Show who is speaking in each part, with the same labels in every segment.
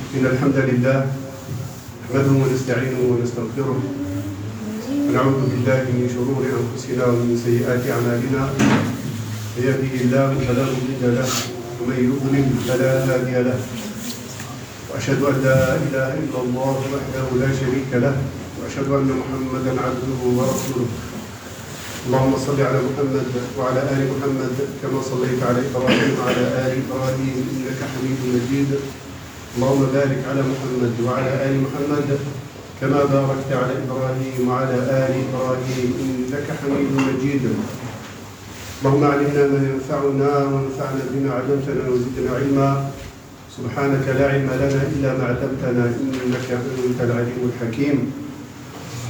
Speaker 1: إن الحمد لله نحمده ونستعينه ونستغفره ونعوذ بالله من شرور أنفسنا ومن سيئات أعمالنا من يهده الله فلا مضل له ومن يضلل فلا هادي له وأشهد أن لا إله إلا الله وحده لا شريك له وأشهد أن محمدا عبده ورسوله اللهم صل على محمد وعلى آل محمد كما صليت على إبراهيم وعلى آل إبراهيم إنك حميد مجيد اللهم بارك على محمد وعلى آل محمد كما باركت على إبراهيم وعلى آل إبراهيم إنك حميد مجيد اللهم علمنا ما ينفعنا وانفعنا بما علمتنا وزدنا علما سبحانك لا علم لنا إلا ما علمتنا إنك أنت العليم الحكيم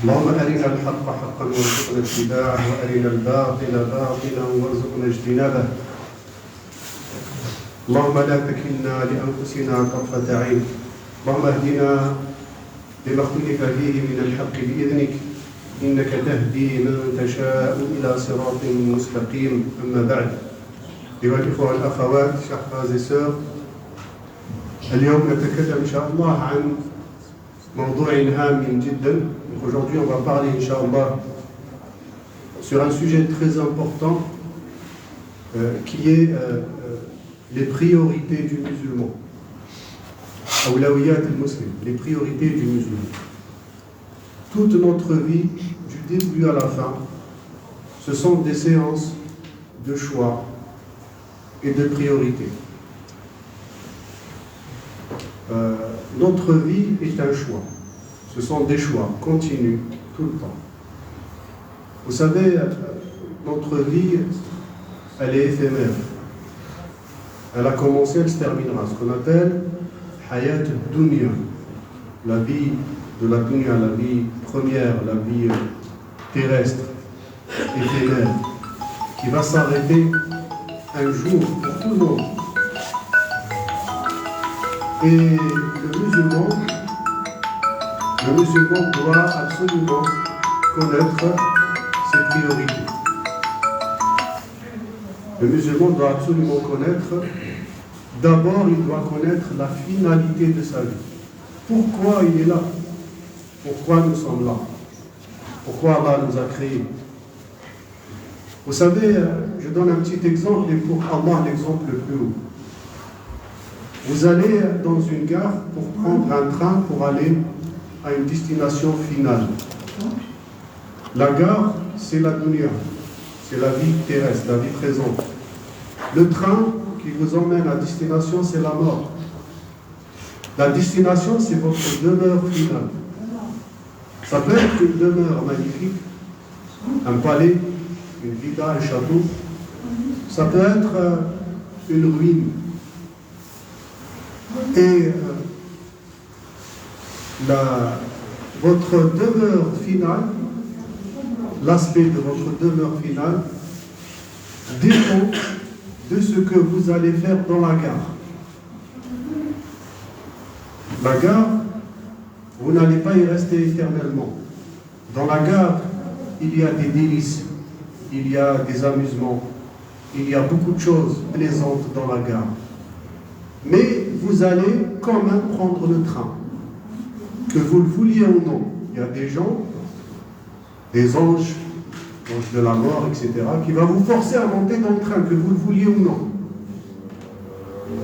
Speaker 1: اللهم أرنا الحق حقا وارزقنا اتباعه وأرنا الباطل باطلا وارزقنا اجتنابه اللهم لا تكلنا لأنفسنا طرفة عين اللهم اهدنا لما اختلف فيه من الحق بإذنك إنك تهدي من تشاء إلى صراط مستقيم أما بعد أيها الإخوة والأخوات chers frères et sœurs اليوم نتكلم إن شاء الله عن موضوع هام جدا. Aujourd'hui on va parler إن شاء الله sur un sujet très important qui est les priorités du musulman. Awlawiyat al-Muslim, les priorités du musulman. Toute notre vie, du début à la fin, ce sont des séances de choix et de priorités. Notre vie est un choix. Ce sont des choix continus tout le temps. Vous savez, notre vie, elle est éphémère. Elle a commencé, elle se terminera. Ce qu'on appelle Hayat Dunya, la vie de la dunya, la vie première, la vie terrestre, éphémère, qui va s'arrêter un jour pour tout le monde. Et le musulman doit absolument connaître ses priorités. Le musulman doit absolument connaître, d'abord il doit connaître la finalité de sa vie. Pourquoi il est là? Pourquoi nous sommes là? Pourquoi Allah nous a créés? Vous savez, je donne un petit exemple et pour Allah l'exemple le plus haut. Vous allez dans une gare pour prendre un train pour aller à une destination finale. La gare, c'est la dunya, c'est la vie terrestre, la vie présente. Le train qui vous emmène à destination, c'est la mort. La destination, c'est votre demeure finale. Ça peut être une demeure magnifique, un palais, une villa, un château. Ça peut être une ruine. Et votre demeure finale, l'aspect de votre demeure finale, dépend de ce que vous allez faire dans la gare. La gare, vous n'allez pas y rester éternellement. Dans la gare, il y a des délices, il y a des amusements, il y a beaucoup de choses plaisantes dans la gare. Mais vous allez quand même prendre le train, que vous le vouliez ou non. Il y a des gens, des anges de la mort, etc., qui va vous forcer à monter dans le train, que vous le vouliez ou non.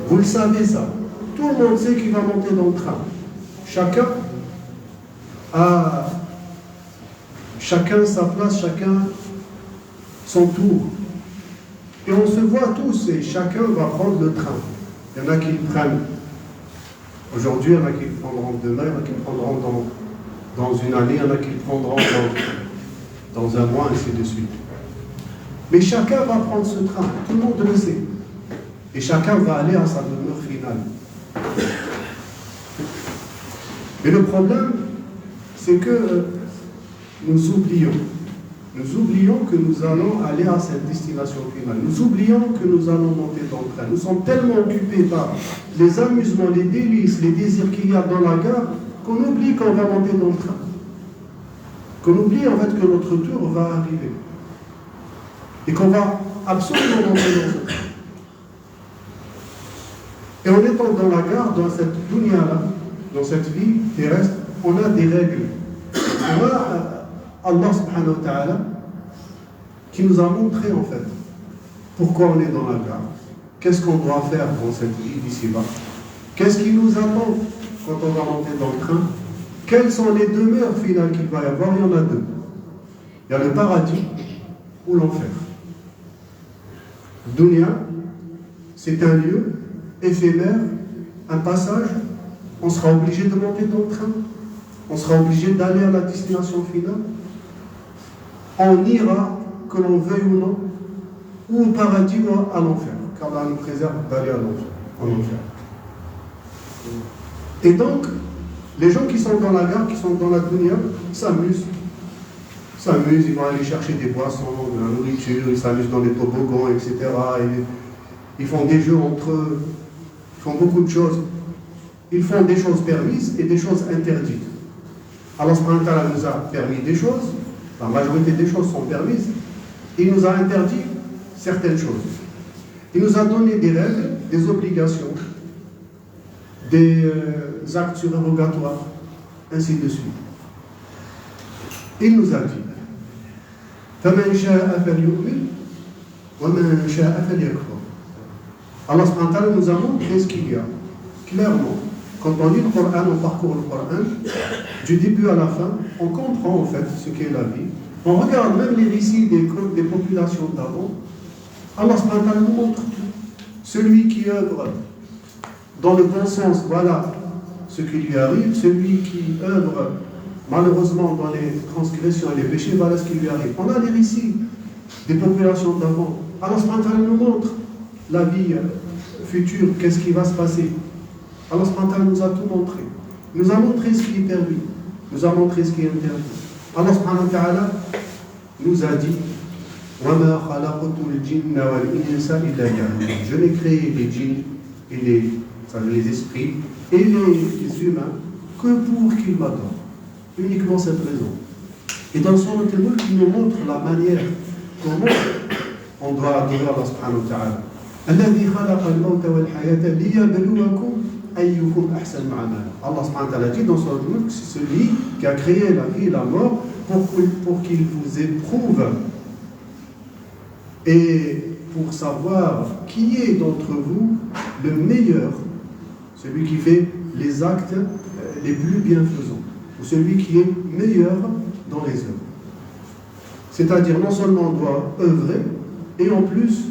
Speaker 1: Vous le savez ça. Tout le monde sait qu'il va monter dans le train. Chacun sa place, chacun son tour. Et on se voit tous et chacun va prendre le train. Il y en a qui le prennent aujourd'hui, il y en a qui le prendront demain, il y en a qui le prendront dans une année, il y en a qui le prendront dans un mois, ainsi de suite. Mais chacun va prendre ce train, tout le monde le sait. Et chacun va aller à sa demeure finale. Mais le problème, c'est que nous oublions que nous allons aller à cette destination finale. Nous oublions que nous allons monter dans le train. Nous sommes tellement occupés par les amusements, les délices, les désirs qu'il y a dans la gare, qu'on oublie qu'on va monter dans le train. Qu'on oublie en fait que notre tour va arriver. Et qu'on va absolument monter dans ce train. Et en étant dans la gare, dans cette dunya-là, dans cette vie terrestre, on a des règles. On a Allah subhanahu wa ta'ala qui nous a montré en fait pourquoi on est dans la gare, qu'est-ce qu'on doit faire dans cette vie d'ici-bas, qu'est-ce qui nous attend quand on va monter dans le train, quelles sont les demeures finales qu'il va y avoir. Il y en a deux. Il y a le paradis ou l'enfer. Dunya, c'est un lieu éphémère, un passage. On sera obligé de monter dans le train, on sera obligé d'aller à la destination finale. On ira, que l'on veuille ou non, ou au paradis ou à l'enfer, car Allah nous préserve d'aller en enfer. Et donc, les gens qui sont dans la gare, qui sont dans la dunya, s'amusent, ils vont aller chercher des boissons, de la nourriture, ils s'amusent dans les toboggans, etc. Ils font des jeux entre eux, ils font beaucoup de choses. Ils font des choses permises et des choses interdites. Allah subhanahu wa ta'ala nous a permis des choses, la majorité des choses sont permises. Il nous a interdit certaines choses. Il nous a donné des règles, des obligations, des actes surérogatoires, ainsi de suite. Il nous a dit فَمَنْ شَاءَ فَلْيُؤْمِنْ وَمَنْ شَاءَ فَلْيَكْفُرْ. Allah subhanahu wa ta'ala nous a montré ce qu'il y a. Clairement, quand on lit le Coran, on parcourt le Coran, du début à la fin, on comprend en fait ce qu'est la vie. On regarde même les récits des populations d'avant. Allah subhanahu wa ta'ala nous montre tout. Celui qui œuvre dans le bon sens, voilà ce qui lui arrive. Celui qui œuvre malheureusement dans les transgressions et les péchés, voilà ce qui lui arrive. On a les récits des populations d'avant. Allah subhanahu wa ta'ala nous montre la vie future, qu'est-ce qui va se passer. Allah subhanahu wa ta'ala nous a tout montré. Il nous a montré ce qui est permis, il nous a montré ce qui est interdit. Allah subhanahu wa ta'ala nous a dit وَمَا خَلَقْتُ الْجِنَّ وَالْإِنسَ إِلَّا لِيَعْبُدُونِ. Je n'ai créé les djinns et les esprits et les humains que pour qu'ils m'adorent. Uniquement cette raison. Et dans son Al-Mulk, il nous montre la manière comment on doit adorer Allah subhanahu wa ta'ala. الذي خلق الموت والحياة ليبلوكم أيكم أحسن عملا. Allah subhanahu wa ta'ala dit dans son Al-Mulk, c'est celui qui a créé la vie et la mort pour qu'il vous éprouve et pour savoir qui est d'entre vous le meilleur, celui qui fait les actes les plus bienfaisants, ou celui qui est meilleur dans les œuvres. C'est-à-dire, non seulement on doit œuvrer, et en plus,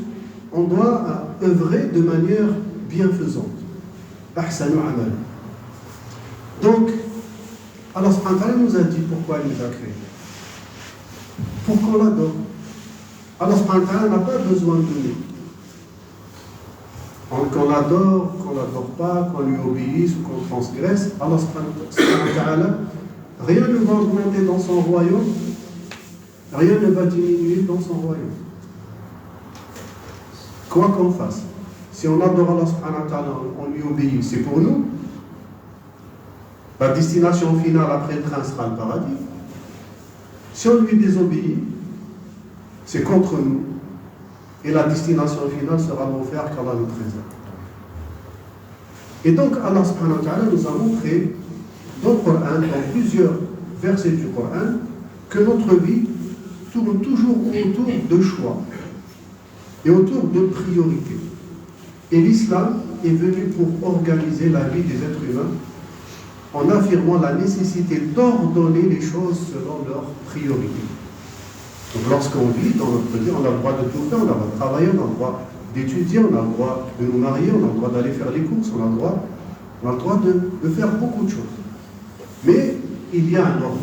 Speaker 1: on doit œuvrer de manière bienfaisante. Ahsanu amal. Donc, Allah subhanahu wa ta'ala nous a dit pourquoi il nous a créés. Pour qu'on l'adore. Allah subhanahu wa ta'ala n'a pas besoin de nous. Qu'on l'adore, qu'on ne l'adore pas, qu'on lui obéisse ou qu'on transgresse, Allah subhanahu wa ta'ala, rien ne va augmenter dans son royaume, rien ne va diminuer dans son royaume. Quoi qu'on fasse, si on adore Allah subhanahu wa ta'ala, on lui obéit, c'est pour nous. La destination finale après le train sera le paradis. Si on lui désobéit, c'est contre nous. Et la destination finale sera l'enfer qu'Allah nous préserve. Et donc Allah subhanahu wa ta'ala nous a montré dans le Coran, dans plusieurs versets du Coran, que notre vie tourne toujours autour de choix et autour de priorités. Et l'islam est venu pour organiser la vie des êtres humains en affirmant la nécessité d'ordonner les choses selon leurs priorités. Donc lorsqu'on vit dans notre vie, on a le droit de tout faire, on a le droit de travailler, on a le droit d'étudier, on a le droit de nous marier, on a le droit d'aller faire les courses, on a le droit de faire beaucoup de choses. Mais il y a un ordre.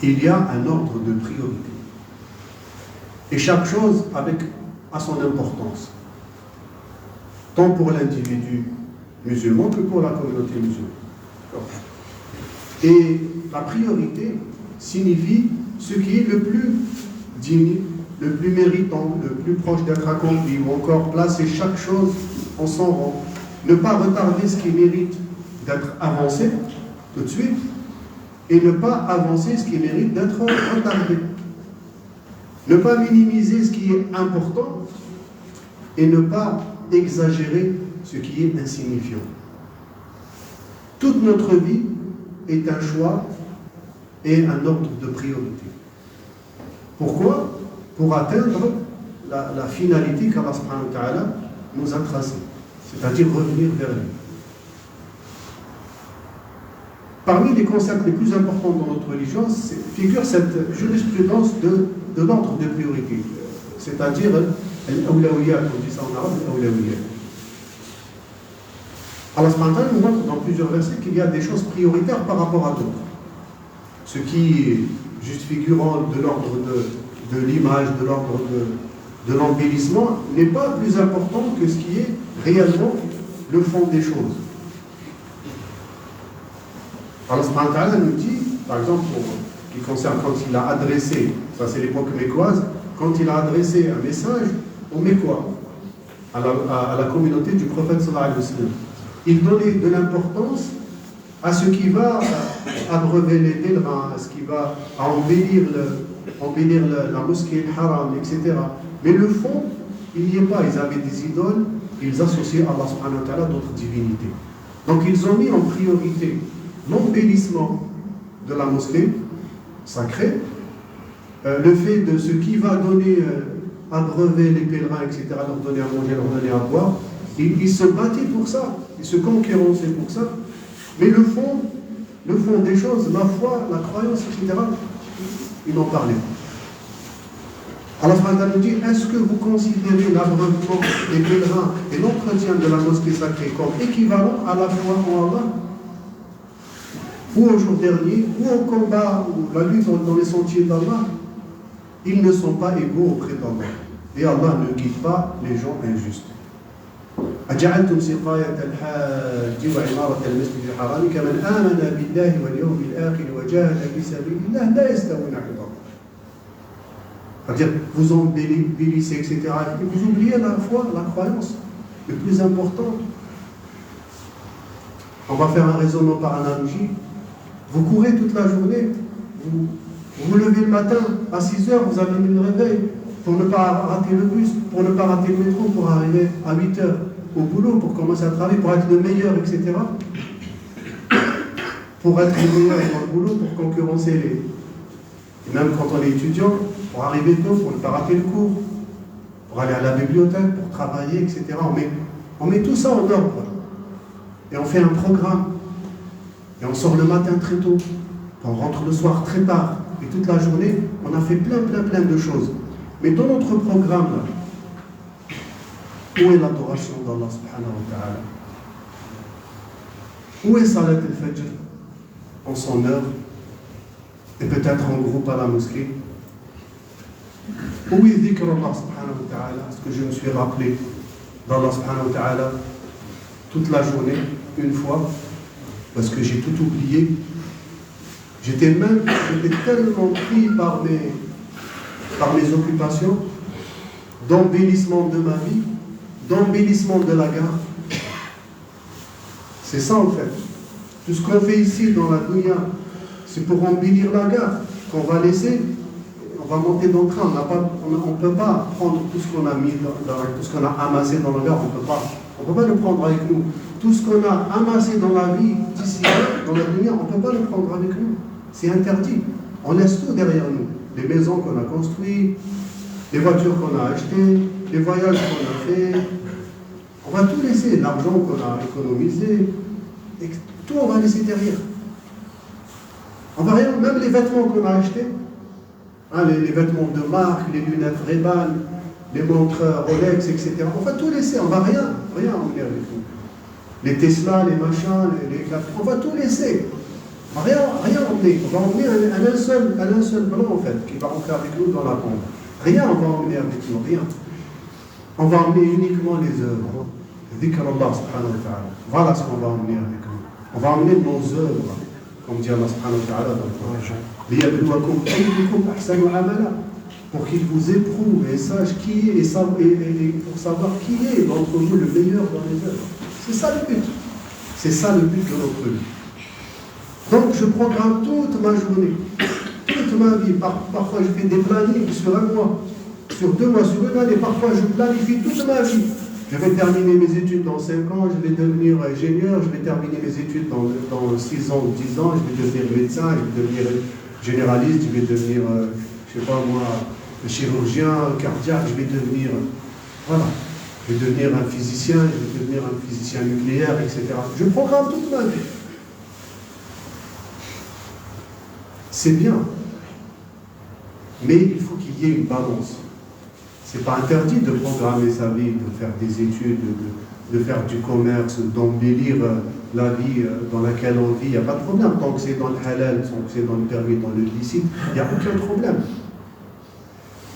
Speaker 1: Il y a un ordre de priorité. Et chaque chose a son importance. Tant pour l'individu musulman que pour la communauté musulmane. Et la priorité signifie ce qui est le plus digne, le plus méritant, le plus proche d'être accompli, ou encore placer chaque chose en son rang. Ne pas retarder ce qui mérite d'être avancé tout de suite, et ne pas avancer ce qui mérite d'être retardé. Ne pas minimiser ce qui est important, et ne pas exagérer ce qui est insignifiant. Toute notre vie est un choix et un ordre de priorité. Pourquoi? Pour atteindre la finalité qu'Allah subhanahu wa ta'ala nous a tracée, c'est-à-dire revenir vers lui. Parmi les concepts les plus importants dans notre religion figure cette jurisprudence de l'ordre de priorité, c'est-à-dire al-awlawiyat, on dit ça en arabe, al-awlawiyat. Allah subhanahu wa ta'ala nous montre dans plusieurs versets qu'il y a des choses prioritaires par rapport à d'autres. Ce qui est juste figurant de l'ordre de l'image, de l'ordre de l'embellissement, n'est pas plus important que ce qui est réellement le fond des choses. Allah subhanahu wa ta'ala nous dit, par exemple, pour ce qui concerne quand il a adressé, ça c'est l'époque mécoise, quand il a adressé un message aux Mécois, à la communauté du prophète sallallahu alayhi wa sallam, il donnait de l'importance à ce qui va abreuver les pèlerins, à ce qui va embellir la mosquée, le haram, etc. Mais le fond, il n'y est pas. Ils avaient des idoles, ils associaient à Allah subhanahu wa ta'ala d'autres divinités. Donc ils ont mis en priorité l'embellissement de la mosquée sacrée, le fait de ce qui va donner, abreuver les pèlerins, etc., leur donner à manger, leur donner à boire. Ils se battaient pour ça, ils se concurrençaient pour ça. Mais le fond des choses, la foi, la croyance, etc., ils n'en parlaient pas. Allah subhanahu wa ta'ala nous dit, est-ce que vous considérez l'abreuvement des pèlerins et l'entretien de la mosquée sacrée comme équivalent à la foi en Allah, ou au jour dernier, ou au combat, ou la lutte dans les sentiers d'Allah? Ils ne sont pas égaux auprès d'Allah. Et Allah ne guide pas les gens injustes. أجعلتم سقاية الحاج وعمارة المسجد الحرام كمن آمن بالله واليوم الآخر وجاهد في سبيل الله لا يستوون عند الله. C'est-à-dire, vous embellissez, etc. Et vous oubliez la foi, la croyance, le plus important. On va faire un raisonnement par analogie. Vous courez toute la journée, vous vous levez le matin, à 6 heures, vous avez mis le réveil pour ne pas rater le bus, pour ne pas rater le métro, pour arriver à 8 heures au boulot, pour commencer à travailler, pour être le meilleur, etc. Pour être le meilleur dans le boulot, pour concurrencer les... Et même quand on est étudiant, pour arriver tôt, pour ne pas rater le cours, pour aller à la bibliothèque, pour travailler, etc. On met tout ça en ordre. Et on fait un programme. Et on sort le matin très tôt. On rentre le soir très tard. Et toute la journée, on a fait plein de choses. Mais dans notre programme, là, où est l'adoration d'Allah subhanahu wa ta'ala? Où est Salat al-Fajr en son heure? Et peut-être en groupe à la mosquée? Où est dhikr Allah subhanahu wa ta'ala? Est-ce que je me suis rappelé d'Allah subhanahu wa ta'ala toute la journée, une fois, parce que j'ai tout oublié? J'étais tellement pris par mes occupations, d'embellissement de ma vie, d'embellissement de la gare. C'est ça en fait. Tout ce qu'on fait ici dans la dunya, c'est pour embellir la gare qu'on va laisser. On va monter dans le train. On ne peut pas prendre tout ce qu'on a mis, tout ce qu'on a amassé dans la gare. On ne peut pas le prendre avec nous. Tout ce qu'on a amassé dans la vie d'ici, dans la dunya, on ne peut pas le prendre avec nous. C'est interdit. On laisse tout derrière nous. Les maisons qu'on a construites, les voitures qu'on a achetées, les voyages qu'on a faits. On va tout laisser. L'argent qu'on a économisé. Tout on va laisser derrière. On va rien, même les vêtements qu'on a achetés, hein, les vêtements de marque, les lunettes Ray-Ban, les montres Rolex, etc. On va tout laisser. On va rien emmener avec nous. Les Tesla, les machins, on va tout laisser. Rien emmener. On va emmener un seul blanc, en fait, qui va rentrer avec nous dans la tombe. Rien on va emmener avec nous, rien. On va emmener uniquement les œuvres. Dhikr Allah subhanahu wa ta'ala. Voilà ce qu'on va emmener avec nous. On va emmener nos œuvres, comme dit Allah subhanahu wa ta'ala dans le Coran. Liyabluwakum ayyukum ahsanu amala. Pour qu'il vous éprouve et sache qui est, et pour savoir qui est d'entre vous le meilleur dans les œuvres. C'est ça le but. C'est ça le but de notre vie. Donc je programme toute ma journée, toute ma vie. Parfois je fais des plannings sur un mois, sur 2 mois, sur une année. Parfois je planifie toute ma vie. Je vais terminer mes études dans 5 ans, je vais devenir ingénieur, je vais terminer mes études dans 6 ans ou 10 ans, je vais devenir médecin, je vais devenir généraliste, je vais devenir, je ne sais pas moi, chirurgien cardiaque, je vais devenir, voilà, je vais devenir un physicien, je vais devenir un physicien nucléaire, etc. Je programme toute ma vie. C'est bien, mais il faut qu'il y ait une balance. Ce n'est pas interdit de programmer sa vie, de faire des études, de faire du commerce, d'embellir la vie dans laquelle on vit. Il n'y a pas de problème. Tant que c'est dans le halal, tant que c'est dans le permis, dans le licite, il n'y a aucun problème.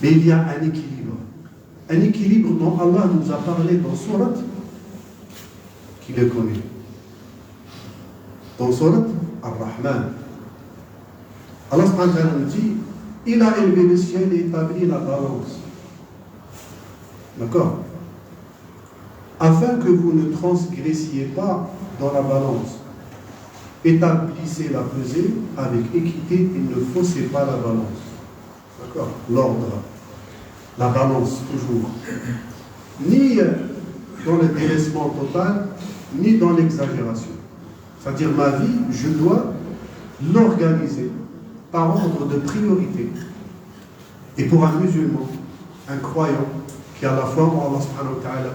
Speaker 1: Mais il y a un équilibre. Un équilibre dont Allah nous a parlé dans Surat, qui le connaît. Dans Surat Ar-Rahman. Allah subhanahu wa ta'ala nous dit, il a élevé le ciel et établi la balance. D'accord? Afin que vous ne transgressiez pas dans la balance. Établissez la pesée avec équité et ne faussez pas la balance. D'accord? L'ordre. La balance, toujours. Ni dans le délaissement total, ni dans l'exagération. C'est-à-dire, ma vie, je dois l'organiser par ordre de priorité. Et pour un musulman, un croyant, qui a la foi en Allah subhanahu wa ta'ala,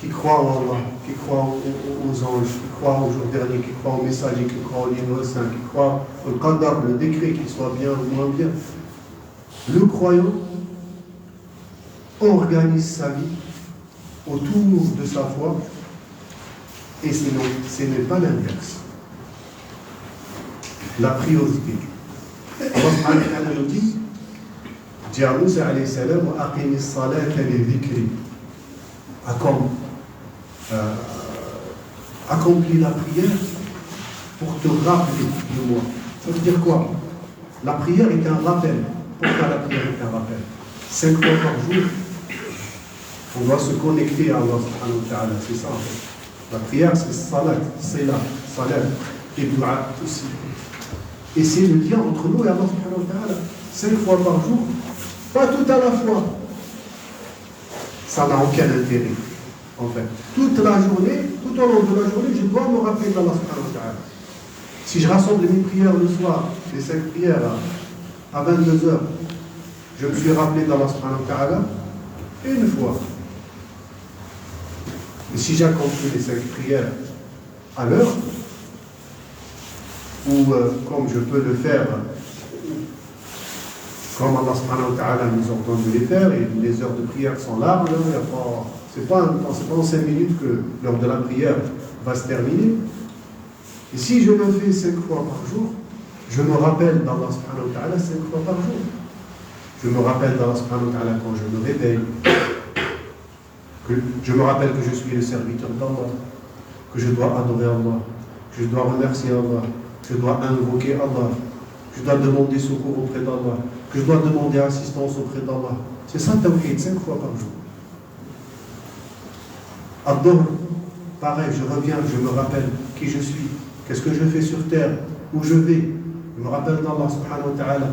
Speaker 1: qui croit en Allah, qui croit aux anges, qui croit au jour dernier, qui croit aux messagers, qui croit au livre saint, qui croit au qadar, le décret, qu'il soit bien ou moins bien. Le croyant organise sa vie autour de sa foi, et sinon, ce n'est pas l'inverse. La priorité. Allah subhanahu wa ta'ala nous dit, dit à Moussa alayhi salam, aqimi as-salata li dhikri. Accomplis la prière pour te rappeler de moi. Ça veut dire quoi? La prière est un rappel. Pourquoi la prière est un rappel? 5 fois par jour, on doit se connecter à Allah subhanahu wa ta'ala. C'est ça en fait. La prière, c'est salat, c'est la salat et dua aussi. Et c'est le lien entre nous et Allah subhanahu wa ta'ala. 5 fois par jour, pas tout à la fois. Ça n'a aucun intérêt, en fait. Toute la journée, tout au long de la journée, je dois me rappeler d'Allah subhanahu wa ta'ala. Si je rassemble mes prières le soir, les 5 prières à 22h, je me suis rappelé d'Allah subhanahu wa ta'ala une fois. Et si j'accomplis les 5 prières à l'heure, ou comme je peux le faire, comme Allah subhanahu wa ta'ala nous ordonne de les faire, et les heures de prière sont larges, c'est pas en 5 minutes que l'heure de la prière va se terminer. Et si je le fais 5 fois par jour, je me rappelle d'Allah subhanahu wa ta'ala 5 fois par jour. Je me rappelle d'Allah subhanahu wa ta'ala quand je me réveille. Je me rappelle que je suis le serviteur d'Allah, que je dois adorer Allah, que je dois remercier Allah, que je dois invoquer Allah, que je dois demander secours auprès d'Allah, que je dois demander assistance auprès d'Allah. C'est ça, tawhid, 5 fois par jour. Ad-Dahr, pareil, je reviens, je me rappelle qui je suis, qu'est-ce que je fais sur terre, où je vais. Je me rappelle d'Allah subhanahu wa ta'ala,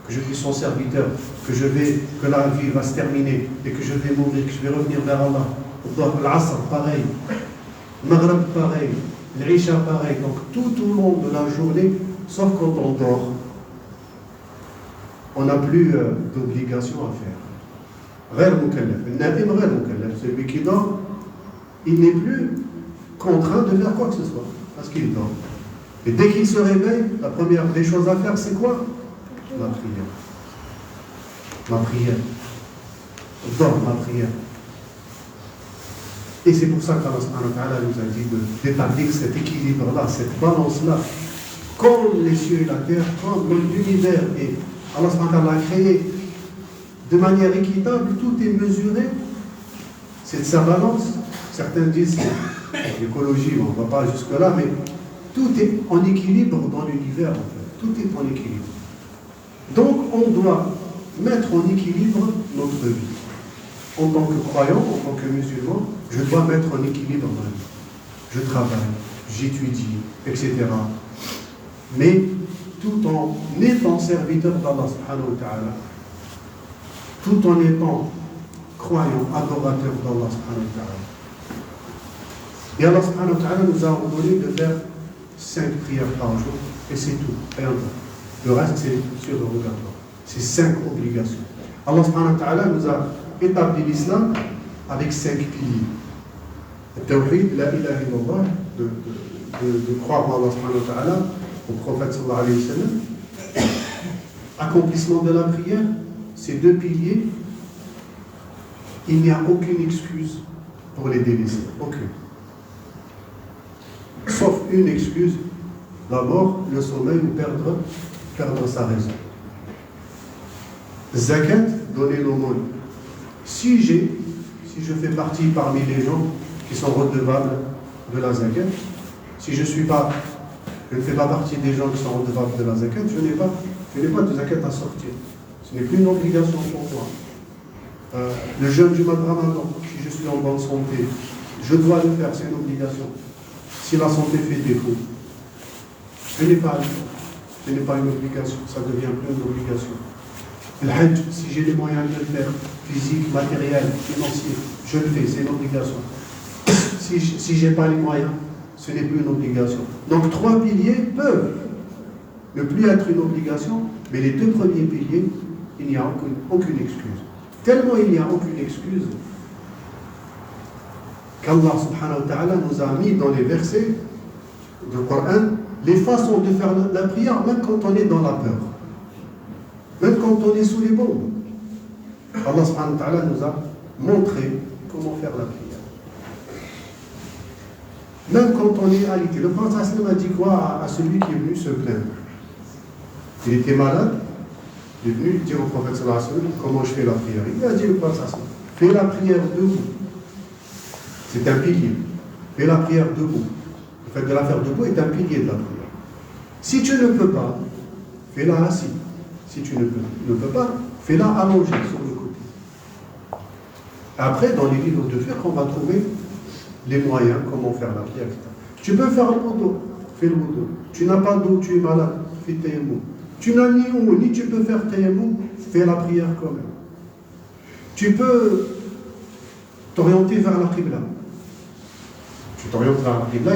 Speaker 1: que je suis son serviteur, que la vie va se terminer, et que je vais mourir, que je vais revenir vers Allah. Ad-Dahr, l'Asr, pareil. Maghrib, pareil. L'Isha, pareil. Donc tout au long de la journée, sauf quand on dort, on n'a plus d'obligation à faire. Ghayr mukallaf. Al-Naim ghayr mukallaf. Celui qui dort, il n'est plus contraint de faire quoi que ce soit, parce qu'il dort. Et dès qu'il se réveille, la première des choses à faire, c'est quoi? La prière. La prière. Dort, la prière. Et c'est pour ça qu'Allah subhanahu wa ta'ala nous a dit d'établir cet équilibre-là, cette balance-là, comme les cieux et la terre, comme l'univers. Et Allah subhanahu wa ta'ala a créé de manière équitable, tout est mesuré. C'est de sa balance. Certains disent c'est l'écologie, on ne va pas jusque-là, mais tout est en équilibre dans l'univers, en fait. Tout est en équilibre. Donc, on doit mettre en équilibre notre vie. En tant que croyant, en tant que musulman, je dois mettre en équilibre ma vie. Je travaille, j'étudie, etc. Mais tout en étant serviteur d'Allah subhanahu wa ta'ala, tout en étant croyant, adorateur d'Allah subhanahu wa ta'ala. Et Allah subhanahu wa ta'ala nous a ordonné de faire 5 prières par jour, et c'est tout, rien d'autre. Le reste, c'est surrogatoire. C'est 5 obligations. Allah subhanahu wa ta'ala nous a établi l'islam avec 5 piliers. Le tawhid, la ilaha illallah, de croire en Allah subhanahu wa ta'ala, au prophète sallallahu alayhi wa sallam. Accomplissement de la prière, ces 2 piliers, il n'y a aucune excuse pour les délaisser. Aucune. Sauf une excuse, la mort, le sommeil ou perdre sa raison. Zakat, donner l'aumône. Si je fais partie parmi les gens qui sont redevables de la zakat, si je ne fais pas partie des gens qui sont redevables de la zakat, je n'ai pas de zakat à sortir. Ce n'est plus une obligation pour moi. Le jeûne du mois de Ramadan, si je suis en bonne santé, je dois le faire, c'est une obligation. Si la santé fait défaut, ce n'est pas une obligation, ça devient plus une obligation. Le hajj, si j'ai les moyens de le faire, physique, matériel, financier, je le fais, c'est une obligation. Si je n'ai pas les moyens, ce n'est plus une obligation. Donc 3 piliers peuvent ne plus être une obligation, mais les 2 premiers piliers, il n'y a aucune excuse. Tellement il n'y a aucune excuse qu'Allah subhanahu wa ta'ala nous a mis dans les versets du Coran les façons de faire la prière, même quand on est dans la peur. Même quand on est sous les bombes. Allah subhanahu wa ta'ala nous a montré comment faire la prière. Même quand on est alité. Le prophète a dit quoi à celui qui est venu se plaindre? Il était malade, il est venu dire au prophète sallallahu alayhi wa sallam comment je fais la prière. Il a dit au prophète, fais la prière debout. C'est un pilier. Fais la prière debout. Le fait de la faire debout est un pilier de la prière. Si tu ne peux pas, fais-la assis. Si tu ne peux pas, fais-la allongée sur le côté. Après, dans les livres de fiqh, on va trouver les moyens, comment faire la prière, etc. Tu peux faire le wudu, fais le wudu. Tu n'as pas d'eau, tu es malade, fais tayammum. Tu n'as ni eau, ni tu peux faire tayammum, fais la prière quand même. Tu peux t'orienter vers la qibla. Tu t'orientes vers la qibla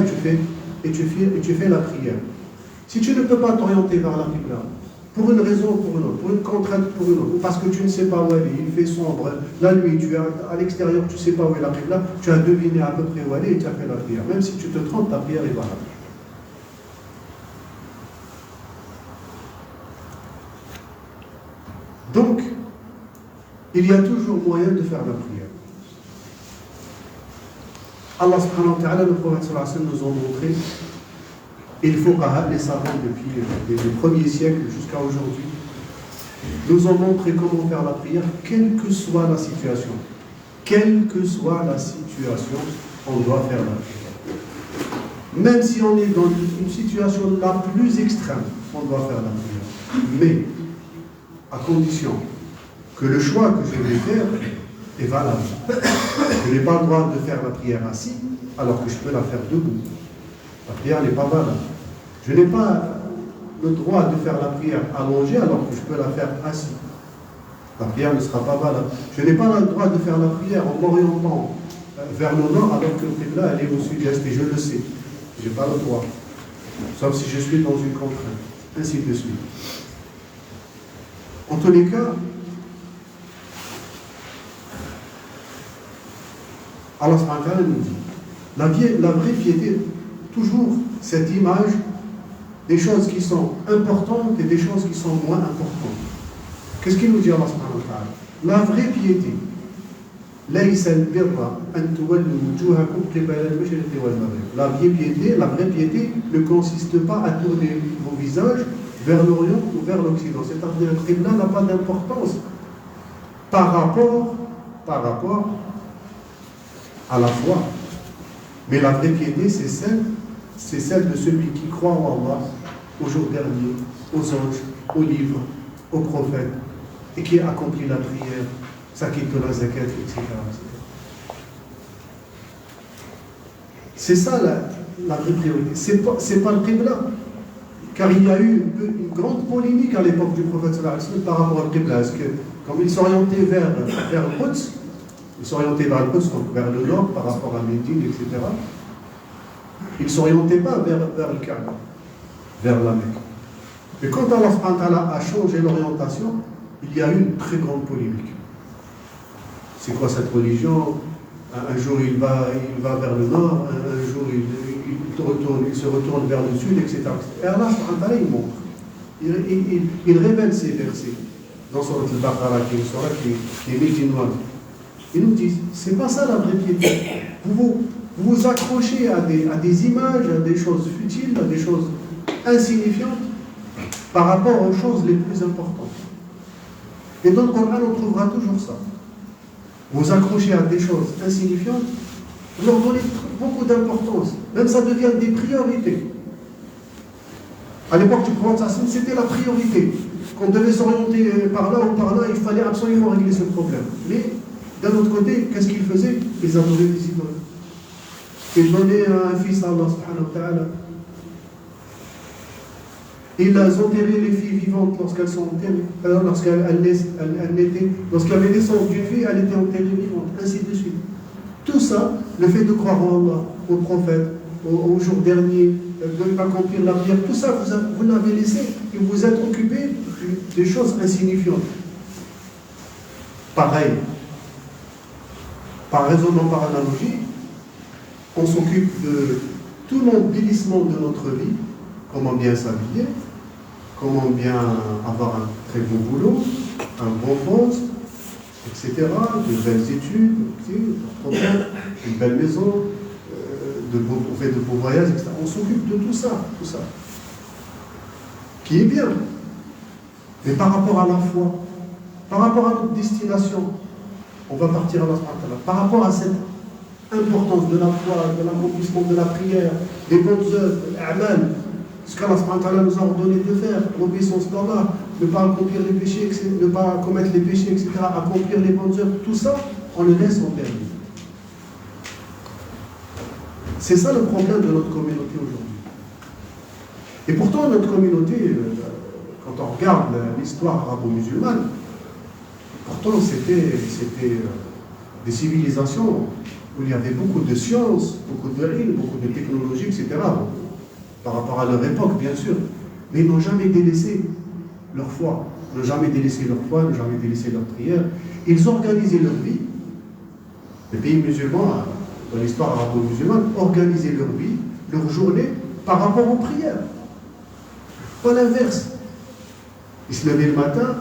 Speaker 1: et tu fais la prière. Si tu ne peux pas t'orienter vers la qibla, pour une raison ou pour une autre, pour une contrainte pour une autre, ou parce que tu ne sais pas où elle est, il fait sombre, la nuit, tu es à l'extérieur, tu ne sais pas où est la qibla, tu as deviné à peu près où elle est et tu as fait la prière. Même si tu te trompes, ta prière est valable. Donc, il y a toujours moyen de faire la prière. Allah subhanahu wa ta'ala, le prophète sallallahu alayhi wa sallam nous ont montré, et les fuqaha, les savants depuis les premiers siècles jusqu'à aujourd'hui, nous ont montré comment faire la prière, quelle que soit la situation. Quelle que soit la situation, on doit faire la prière. Même si on est dans une situation la plus extrême, on doit faire la prière. Mais, à condition que le choix que je vais faire est valable. Je n'ai pas le droit de faire la prière assis, alors que je peux la faire debout. La prière n'est pas valable. Je n'ai pas le droit de faire la prière allongée, alors que je peux la faire assis. La prière ne sera pas valable. Je n'ai pas le droit de faire la prière en m'orientant vers le nord, alors que le qibla, elle est au sud-est, et je le sais. Je n'ai pas le droit. Sauf si je suis dans une contrainte. Ainsi de suite. En tous les cas, Allah subhanahu wa ta'ala nous dit, la vraie piété, toujours cette image des choses qui sont importantes et des choses qui sont moins importantes. Qu'est-ce qu'il nous dit Allah subhanahu wa ta'ala? La vraie piété, la vraie piété ne consiste pas à tourner vos visages vers l'Orient ou vers l'Occident. C'est-à-dire que le qibla n'a pas d'importance par rapport à la foi. Mais la vraie piété, c'est celle de celui qui croit en Allah, au jour dernier, aux anges, aux livres, aux prophètes, et qui accomplit la prière, s'acquitte de la zakat, etc. C'est ça la vraie priorité. C'est pas le qibla. Car il y a eu une grande polémique à l'époque du prophète sallallahu alayhi wa sallam par rapport au qibla. Parce que, comme il s'orientait vers le Quds, donc vers le nord par rapport à Médine, etc., Ils ne s'orientaient pas vers le Kaaba, vers la Mecque. Mais quand Allah subhanahu wa ta'ala a changé l'orientation, il y a eu une très grande polémique. C'est quoi cette religion? Un jour il va vers le nord, un jour il se retourne vers le sud, etc. Et Allah subhanahu wa ta'ala il montre. Il révèle ces versets dans Surat al-Baqarah, qui est une surah qui est médinoise. Il nous dit, c'est pas ça la vraie piété. Vous vous accrochez à des images, à des choses futiles, à des choses insignifiantes par rapport aux choses les plus importantes. Et dans le Coran, on trouvera toujours ça. Vous accrochez à des choses insignifiantes, vous leur donnez beaucoup d'importance. Même ça devient des priorités. À l'époque du prophète, c'était la priorité. Qu'on devait s'orienter par là ou par là, il fallait absolument régler ce problème. Mais d'un autre côté, qu'est-ce qu'ils faisaient? Ils adoraient des idoles. Ils donnaient un fils à Allah subhanahu wa ta'ala. Ils enterraient les filles vivantes lorsqu'elles sont enterrées. Lorsqu'il y avait naissance d'une fille, elle était enterrée vivante, ainsi de suite. Tout ça, le fait de croire en Allah, au prophète, au jour dernier, d'accomplir la prière, tout ça, vous l'avez laissé et vous êtes occupé des choses insignifiantes. Pareil, par raisonnement, par analogie, on s'occupe de tout l'embellissement de notre vie, comment bien s'habiller, comment bien avoir un très bon boulot, un bon poste, etc., de belles études, une belle maison, de beaux voyages, etc. On s'occupe de tout ça, qui est bien. Mais par rapport à la foi, par rapport à notre destination, on va partir à Allah subhanahu wa ta'ala. Par rapport à cette importance de la foi, de l'accomplissement de la prière, des bonnes œuvres, l'amal, ce qu'Allah subhanahu wa ta'ala nous a ordonné de faire, l'obéissance d'Allah, ne pas accomplir les péchés, ne pas commettre les péchés, etc., accomplir les bonnes œuvres, tout ça, on le laisse en dernier. C'est ça le problème de notre communauté aujourd'hui. Et pourtant, notre communauté, quand on regarde l'histoire arabo-musulmane, pourtant c'était des civilisations où il y avait beaucoup de sciences, beaucoup de ilm, beaucoup de technologies, etc. Par rapport à leur époque, bien sûr. Mais ils n'ont jamais délaissé leur foi. Ils n'ont jamais délaissé leur foi, ils n'ont jamais délaissé leur prière. Ils organisaient leur vie. Les pays musulmans, dans l'histoire arabo-musulmane, organisaient leur vie, leur journée, par rapport aux prières. Pas l'inverse. Ils se levaient le matin,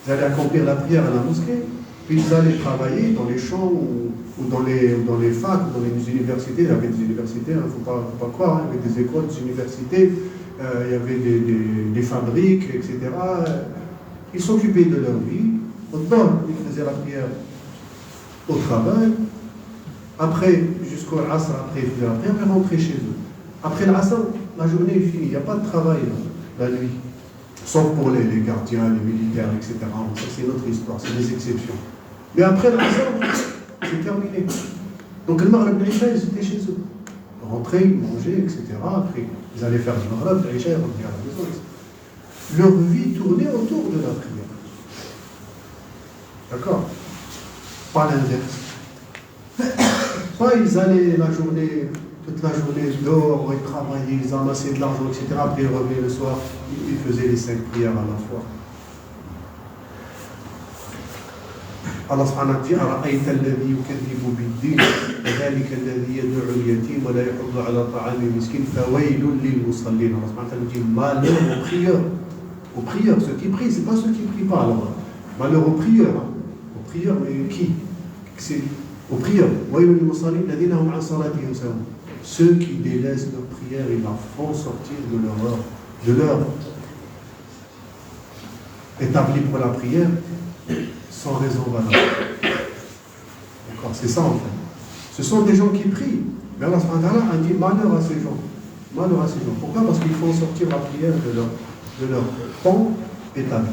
Speaker 1: ils allaient accomplir la prière à la mosquée, puis ils allaient travailler dans les champs ou dans les facs, ou dans les universités. Il y avait des universités, il ne faut pas croire, il y avait des écoles, des universités, il y avait des fabriques, etc. Ils s'occupaient de leur vie. Au temps, ils faisaient la prière au travail. Après, jusqu'au Asr, après, ils faisaient la prière, ils rentraient chez eux. Après l'Asr, la journée est finie, il n'y a pas de travail la nuit. Sauf pour les gardiens, les militaires, etc. Ça, c'est notre histoire, c'est des exceptions. Mais après l'Asr, c'est terminé. Donc le Maghreb, l'Isha, ils étaient chez eux. Ils rentraient, ils mangeaient, etc. Après, ils allaient faire du Maghreb, l'Isha, ils rentraient à la maison, etc. Leur vie tournait autour de la prière. D'accord? Pas l'inverse. Pas ils allaient toute la journée dehors, ils travaillaient, ils amassaient de l'argent, etc. Après ils revenaient le soir, ils faisaient les 5 prières à la fois. Allah subhanahu wa ta'ala dit أَرَأَيْتَ الَّذِي يُكَذِّبُ بِالدِّينِ وَذَلِكَ الَّذِي يَدْعُو الْيَتِيمَ وَلَا يَحُضُّ عَلَى طَعَامِ الْمِسْكِينِ فَوَيْلٌ لِلْمُصَلِّينَ. Allah subhanahu wa ta'ala dit malheur aux prieurs, ceux qui prient, ce n'est pas ceux qui ne prient pas alors. Malheur aux prieurs, mais qui? C'est aux prieurs. وَيْلٌ لِلْمُصَلِّينَ الَّذِينَ هُمْ عَنْ صَلَاتِهِمْ سَاهُونَ. Ceux qui délaissent leur prière, ils la font sortir de leur établi pour la prière sans raison valable. D'accord, c'est ça en fait. Ce sont des gens qui prient. Mais Allah a dit malheur à ces gens. Malheur à ces gens. Pourquoi? Parce qu'ils font sortir la prière de leur temps établi.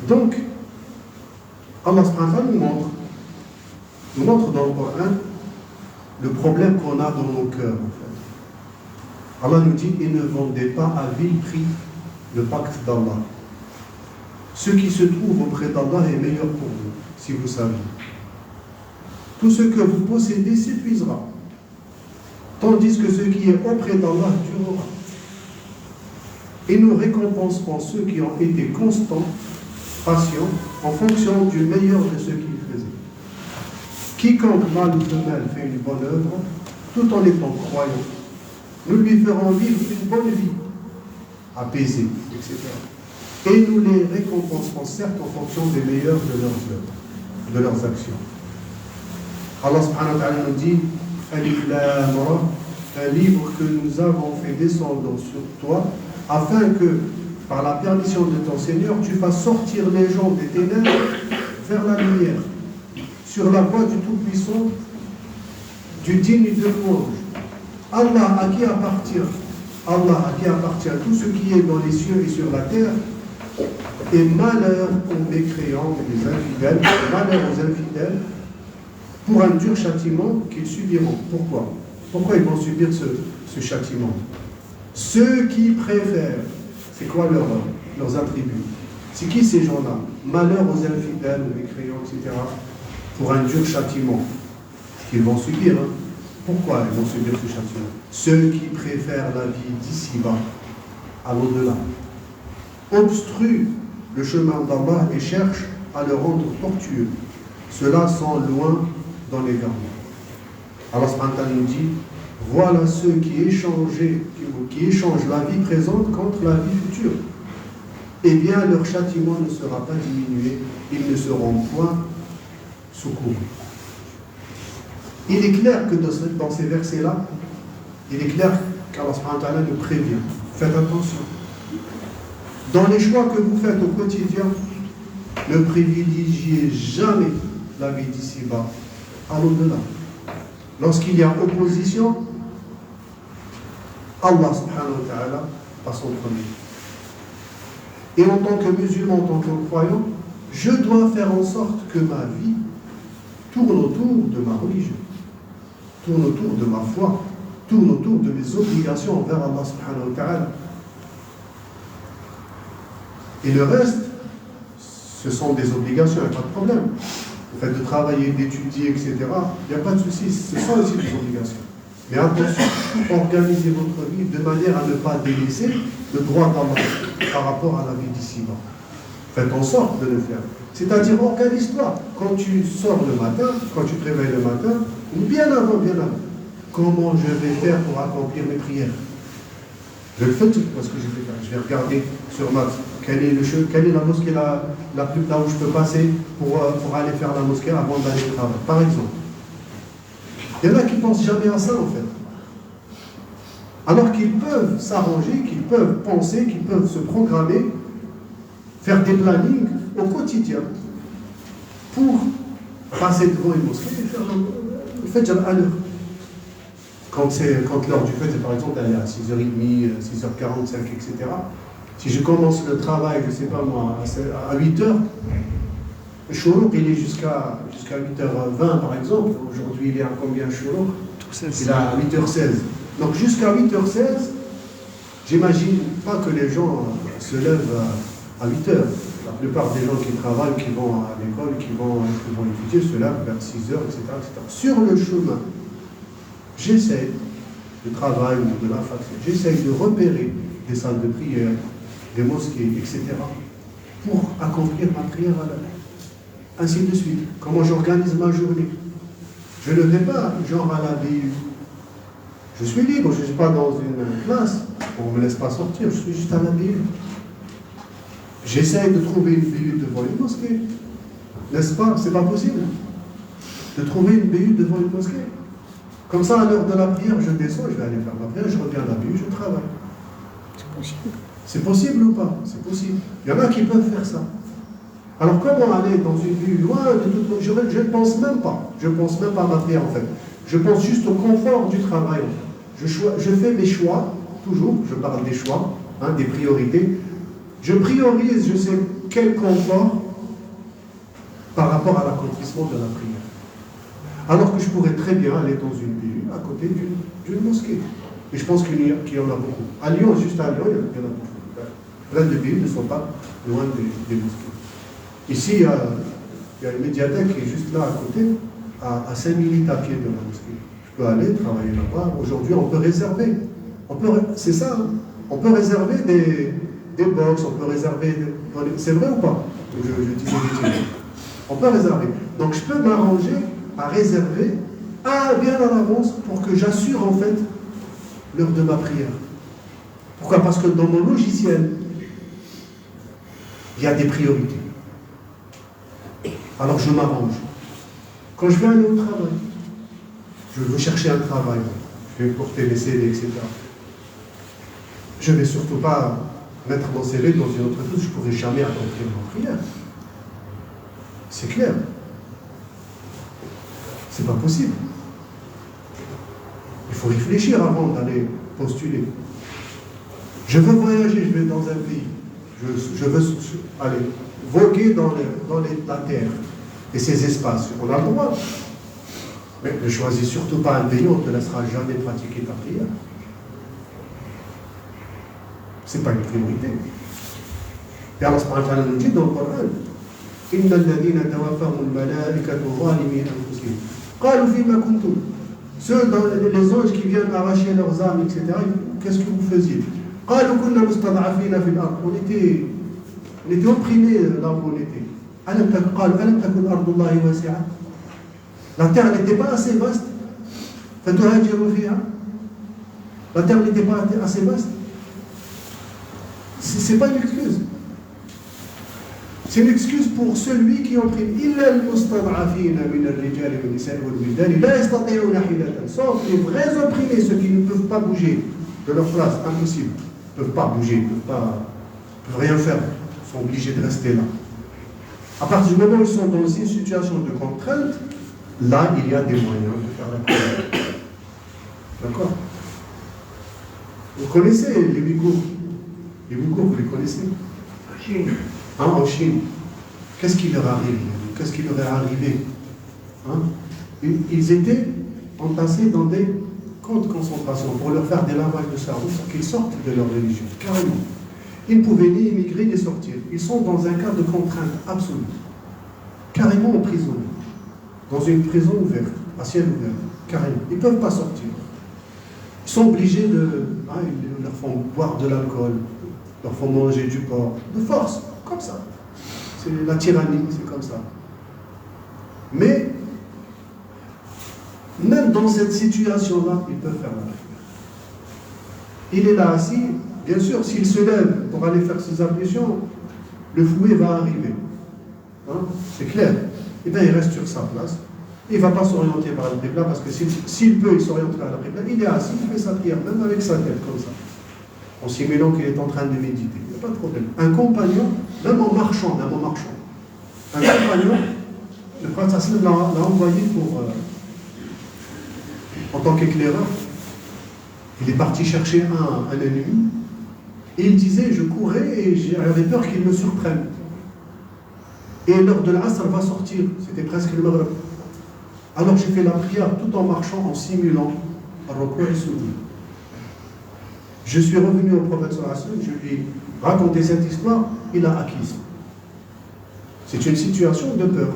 Speaker 1: Donc, Allah nous montre dans le Coran le problème qu'on a dans nos cœurs en fait. Allah nous dit, et ne vendez pas à vil prix le pacte d'Allah. Ce qui se trouve auprès d'Allah est meilleur pour vous, si vous saviez. tout ce que vous possédez s'épuisera, tandis que ce qui est auprès d'Allah durera. Et nous récompenserons ceux qui ont été constants, patients, en fonction du meilleur de ce qu'ils faisaient. Quiconque mâle ou femelle fait une bonne œuvre, tout en étant croyant, nous lui ferons vivre une bonne vie, apaisée, etc. Et nous les récompenserons certes en fonction des meilleurs de leurs œuvres, de leurs actions. Allah subhanahu wa ta'ala nous dit Alif Lam Ra, un livre que nous avons fait descendre sur toi, afin que, par la permission de ton Seigneur, tu fasses sortir les gens des ténèbres vers la lumière, sur la voie du Tout-Puissant, du digne de louange. Allah à qui appartient tout ce qui est dans les cieux et sur la terre, et malheur aux mécréants et les infidèles, malheur aux infidèles, pour un dur châtiment qu'ils subiront. Pourquoi? Pourquoi ils vont subir ce châtiment? Ceux qui préfèrent, c'est quoi leurs attributs? C'est qui ces gens-là? Malheur aux infidèles, aux mécréants, etc. Pour un dur châtiment qu'ils vont subir. Pourquoi ils vont subir ce châtiment? Ceux qui préfèrent la vie d'ici-bas à l'au-delà, obstruent le chemin d'Allah et cherchent à le rendre tortueux. Ceux-là sont loin dans l'égarement. Allah subhanahu wa ta'ala nous dit, voilà ceux qui échangent la vie présente contre la vie future. Eh bien, leur châtiment ne sera pas diminué, ils ne seront point secourus. Il est clair que dans ces versets-là, il est clair qu'Allah subhanahu wa ta'ala nous prévient. Faites attention. Dans les choix que vous faites au quotidien, ne privilégiez jamais la vie d'ici-bas à l'au-delà. Lorsqu'il y a opposition, Allah subhanahu wa ta'ala passe en premier. Et en tant que musulman, en tant que croyant, je dois faire en sorte que ma vie tourne autour de ma religion, tourne autour de ma foi, tourne autour de mes obligations envers Allah subhanahu wa ta'ala. Et le reste, ce sont des obligations, il n'y a pas de problème. Le fait de travailler, d'étudier, etc., il n'y a pas de souci, ce sont aussi des obligations. Mais attention, organisez votre vie de manière à ne pas délaisser le droit d'Allah par rapport à la vie d'ici-bas. Faites en sorte de le faire. C'est-à-dire, organise-toi. Quand tu sors le matin, quand tu te réveilles le matin, bien avant, comment je vais faire pour accomplir mes prières? Je le fais tout parce que je vais regarder sur Maps quelle est la mosquée la plus là où je peux passer pour aller faire la mosquée avant d'aller au travail, par exemple. Il y en a qui ne pensent jamais à ça en fait. Alors qu'ils peuvent s'arranger, qu'ils peuvent penser, qu'ils peuvent se programmer, faire des plannings au quotidien pour passer devant une mosquée et faire le fajr à l'heure. Quand l'heure du fajr, par exemple, elle est à 6h30, 6h45, etc. Si je commence le travail, je ne sais pas moi, à 8h, le shourouk, il est jusqu'à 8h20 par exemple. Aujourd'hui, il est à combien le shourouk? Il est à 8h16. Donc jusqu'à 8h16, j'imagine pas que les gens se lèvent à 8h. La plupart des gens qui travaillent, qui vont à l'école, qui vont étudier, se lèvent vers 6h, etc., etc. Sur le chemin, j'essaie de travail ou de la fac, j'essaie de repérer des salles de prière, des mosquées, etc., pour accomplir ma prière à l'heure. Ainsi de suite. Comment j'organise ma journée? Je ne vais pas, genre à la BU. Je suis libre, je ne suis pas dans une classe, on ne me laisse pas sortir, je suis juste à la BU. J'essaie de trouver une BU devant une mosquée. N'est-ce pas? C'est pas possible de trouver une BU devant une mosquée. Comme ça, à l'heure de la prière, je descends, je vais aller faire ma prière, je reviens à la BU, je travaille. C'est possible. C'est possible ou pas? C'est possible. Il y en a qui peuvent faire ça. Alors comment aller dans une BU loin de toute... Je ne pense même pas. Je ne pense même pas à ma prière en fait. Je pense juste au confort du travail. Je fais mes choix, toujours, je parle des choix, des priorités. Je priorise, je sais quel confort par rapport à l'accomplissement de la prière. Alors que je pourrais très bien aller dans une BU à côté d'une mosquée. Et je pense qu'il y en a beaucoup. À Lyon, juste à Lyon, il y en a beaucoup. Plein de BU ne sont pas loin des mosquées. Ici, il y a une médiathèque qui est juste là à côté, à 5 minutes à pied de la mosquée. Je peux aller travailler là-bas. Aujourd'hui, on peut réserver. C'est ça, hein. On peut réserver des box, on peut réserver... C'est vrai ou pas? Je disais des trucs. On peut réserver. Donc je peux m'arranger à réserver bien à l'avance pour que j'assure en fait l'heure de ma prière. Pourquoi? Parce que dans mon logiciel, il y a des priorités. Alors je m'arrange. Quand je vais aller au travail, je veux chercher un travail, je vais porter les CV, etc. Je ne vais surtout pas mettre mon CV dans une entreprise, je ne pourrai jamais accomplir ma prière. C'est clair. C'est pas possible. Il faut réfléchir avant d'aller postuler. Je veux voyager, je vais dans un pays. Je veux aller voguer dans la terre et ses espaces. On a le droit. Mais ne choisis surtout pas un pays où on ne te laissera jamais pratiquer ta prière. Ce n'est pas une priorité. Et Allah subhanahu wa ta'ala nous dit dans le Coran, إِنَّ الَّذِينَ تَوَفَّهُمُ الْمَلَائِكَةُ ظَالِمِي أَنفُسِهِمْ قَالُوا فِيمَا كُنتُمْ. Ceux dans les anges qui viennent arracher leurs âmes, etc., qu'est-ce que vous faisiez? قَالُوا كُنَّا مُسْتَضْعَفِينَ فِي الْأَرْضِ. On était opprimés là où on était. أَلَمْ تَكُنْ أَرْضُ اللَّهِ وَاسِعَةً. La terre n'était pas assez vaste. فَتُهَاجِرُوا فِيهَا. La terre n'était pas assez vaste. Ce n'est pas une excuse. C'est une excuse pour celui qui opprime. Sauf les vrais opprimés, ceux qui ne peuvent pas bouger de leur place, impossible. Ils ne peuvent pas bouger, ils ne peuvent rien faire. Ils sont obligés de rester là. À partir du moment où ils sont dans une situation de contrainte, là, il y a des moyens de faire la prière. D'accord? Vous connaissez les Ouïghours? Les Ouïghours, vous les connaissez? En Chine. Qu'est-ce qui leur arrive? Qu'est-ce qui leur est arrivé? Ils étaient entassés dans des camps de concentration pour leur faire des lavages de cerveau pour qu'ils sortent de leur religion. Carrément. Ils ne pouvaient ni immigrer ni sortir. Ils sont dans un cas de contrainte absolue. Carrément emprisonnés. Dans une prison ouverte, à ciel ouvert. Carrément. Ils ne peuvent pas sortir. Ils sont obligés ils leur font boire de l'alcool, leur font manger du porc, de force, comme ça. C'est la tyrannie, c'est comme ça. Mais, même dans cette situation-là, ils peuvent faire la prière. Il est là assis, bien sûr, s'il se lève pour aller faire ses ablutions, le fouet va arriver. C'est clair. Et bien, il reste sur sa place. Il ne va pas s'orienter vers le qibla parce que s'il peut, il s'oriente vers le qibla. Il est assis, il fait sa prière, même avec sa tête, comme ça. En simulant qu'il est en train de méditer. Il n'y a pas de problème. Un compagnon, même en marchant, un compagnon, le prophète sallam l'a envoyé en tant qu'éclaireur. Il est parti chercher un ennemi. Et il disait, je courais et j'avais peur qu'il me surprenne. Et l'heure de l'Asr va sortir. C'était presque le Maghreb. Alors j'ai fait la prière tout en marchant, en simulant Ar-Ruku' et Sujud. Je suis revenu au prophète sallallahu alayhi wa sallam, je lui ai raconté cette histoire, il a acquis. C'est une situation de peur.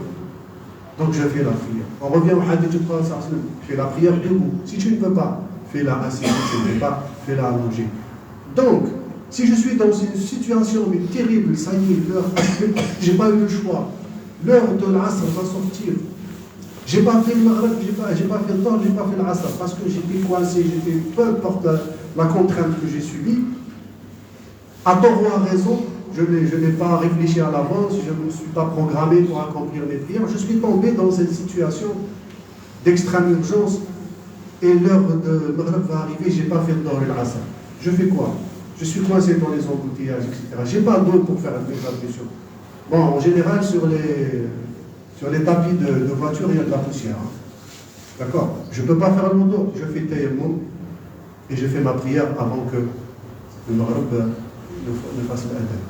Speaker 1: Donc je fais la prière. On revient au hadith du prophète sallallahu alayhi wa sallam, fais la prière debout. Si tu ne peux pas, fais-la assise. Si tu ne peux pas, fais-la allongée. Donc, si je suis dans une situation mais terrible, ça y est, l'heure, j'ai pas eu le choix. L'heure de l'Asr va sortir. J'ai pas fait le Maghreb, j'ai pas fait le Dhuhr, j'ai pas fait l'Asr parce que j'étais coincé, peu importe la contrainte que j'ai subie. À tort ou à raison, je n'ai pas réfléchi à l'avance, je ne me suis pas programmé pour accomplir mes prières. Je suis tombé dans cette situation d'extrême urgence et l'heure de Maghreb va arriver, j'ai pas fait le Dhuhr et l'Asr. Je fais quoi? Je suis coincé dans les embouteillages, etc. J'ai pas d'eau pour faire mes ablutions. Bon, en général, sur les tapis de voiture, il y a de la poussière. D'accord? Je ne peux pas faire mon dos. Je fais tayammum et je fais ma prière avant que le Maghreb ne fasse l'adhan.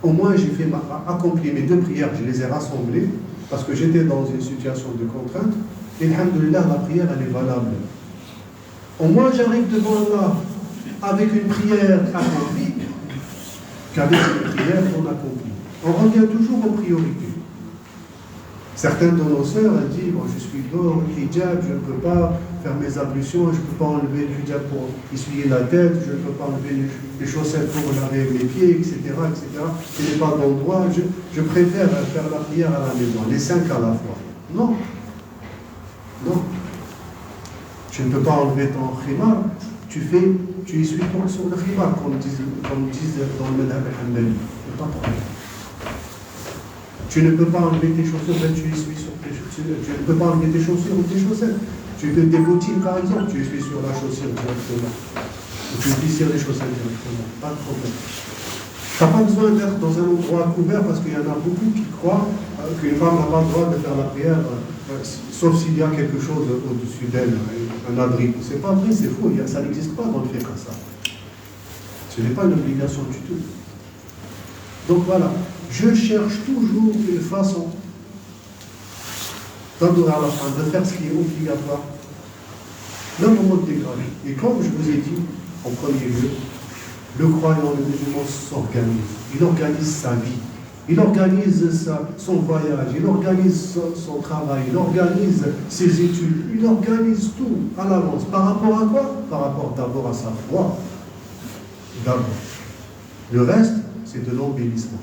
Speaker 1: Au moins, j'ai accompli mes deux prières, je les ai rassemblées parce que j'étais dans une situation de contrainte. Et alhamdoulilah, la prière, elle est valable. Au moins, j'arrive devant Allah avec une prière accomplie qu'avec une prière non accomplie. On revient toujours aux priorités. Certains de nos sœurs, elles disent, bon, je suis dehors, hijab, je ne peux pas faire mes ablutions, je ne peux pas enlever le hijab pour essuyer la tête, je ne peux pas enlever les chaussettes pour laver mes pieds, etc., etc. Je n'ai pas d'endroit, je préfère faire la prière à la maison, les 5 à la fois. Non. Non. Tu ne peux pas enlever ton khimar, tu essuies sur le khimar, comme disent dans le madhab al-Hanbali. Pas de problème. Tu ne peux pas enlever tes chaussures, tu essuies sur tes chaussures. Tu ne peux pas enlever tes chaussures ou tes chaussettes. Tu fais des bottines par exemple, tu essuies sur la chaussure directement. Ou tu essuies sur les chaussettes directement. Pas de problème. Tu n'as pas besoin d'être dans un endroit couvert parce qu'il y en a beaucoup qui croient qu'une femme n'a pas le droit de faire la prière, sauf s'il y a quelque chose au-dessus d'elle, un abri. C'est pas vrai, c'est faux, ça n'existe pas dans le fait comme ça. Ce n'est pas une obligation du tout. Donc voilà, je cherche toujours une façon d'adorer Allah, de faire ce qui est obligatoire, même au mode dégradé. Et comme je vous ai dit, en premier lieu, le croyant, le musulman s'organise. Il organise sa vie, il organise son voyage, il organise son travail, il organise ses études, il organise tout à l'avance. Par rapport à quoi? Par rapport d'abord à sa foi. D'abord. Le reste, c'est de l'embellissement.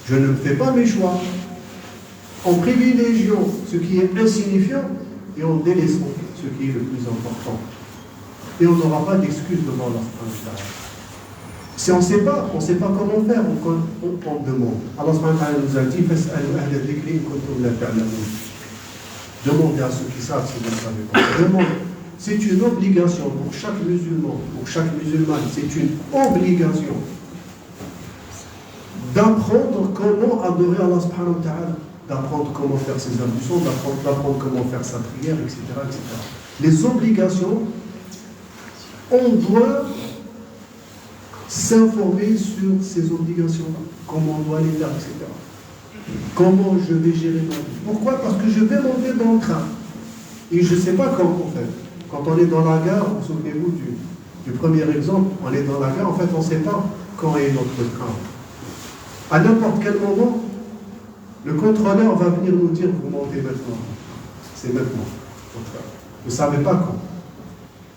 Speaker 1: Je ne fais pas mes choix en privilégiant ce qui est insignifiant et en délaissant ce qui est le plus important. Et on n'aura pas d'excuses devant Allah. Si on ne sait pas comment faire, on demande. Allah nous a dit demandez à ceux qui savent si vous ne savez pas. Demandez. C'est une obligation pour chaque musulman, pour chaque musulmane, c'est une obligation d'apprendre comment adorer Allah subhanahu wa ta'ala, d'apprendre comment faire ses ablutions, d'apprendre comment faire sa prière, etc., etc. Les obligations, on doit s'informer sur ces obligations-là, comment on doit les faire, etc. Comment je vais gérer ma vie. Pourquoi? Parce que je vais monter dans le train. Et je ne sais pas comment on fait. Quand on est dans la gare, vous souvenez-vous du premier exemple, on est dans la gare, en fait on ne sait pas quand est notre train. À n'importe quel moment, le contrôleur va venir nous dire, vous montez maintenant. C'est maintenant. Vous ne savez pas quand.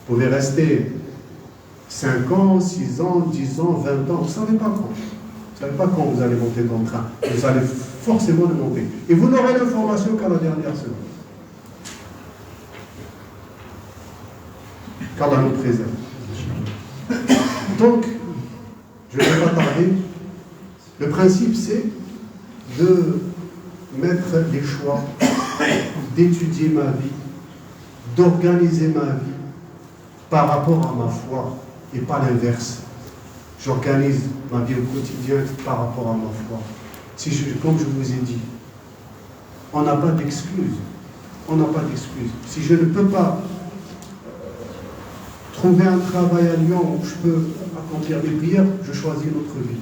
Speaker 1: Vous pouvez rester 5 ans, 6 ans, 10 ans, 20 ans, vous ne savez pas quand. Vous ne savez pas quand vous allez monter dans le train. Vous allez forcément le monter. Et vous n'aurez l'information qu'à la dernière seconde. Qu'Allah nous préserve. Donc, je ne vais pas tarder. Le principe, c'est de mettre les choix, d'étudier ma vie, d'organiser ma vie par rapport à ma foi et pas l'inverse. J'organise ma vie au quotidien par rapport à ma foi. Comme je vous ai dit, on n'a pas d'excuses. On n'a pas d'excuses. Si je ne peux pas trouver un travail à Lyon où je peux accomplir mes prières, je choisis une autre vie.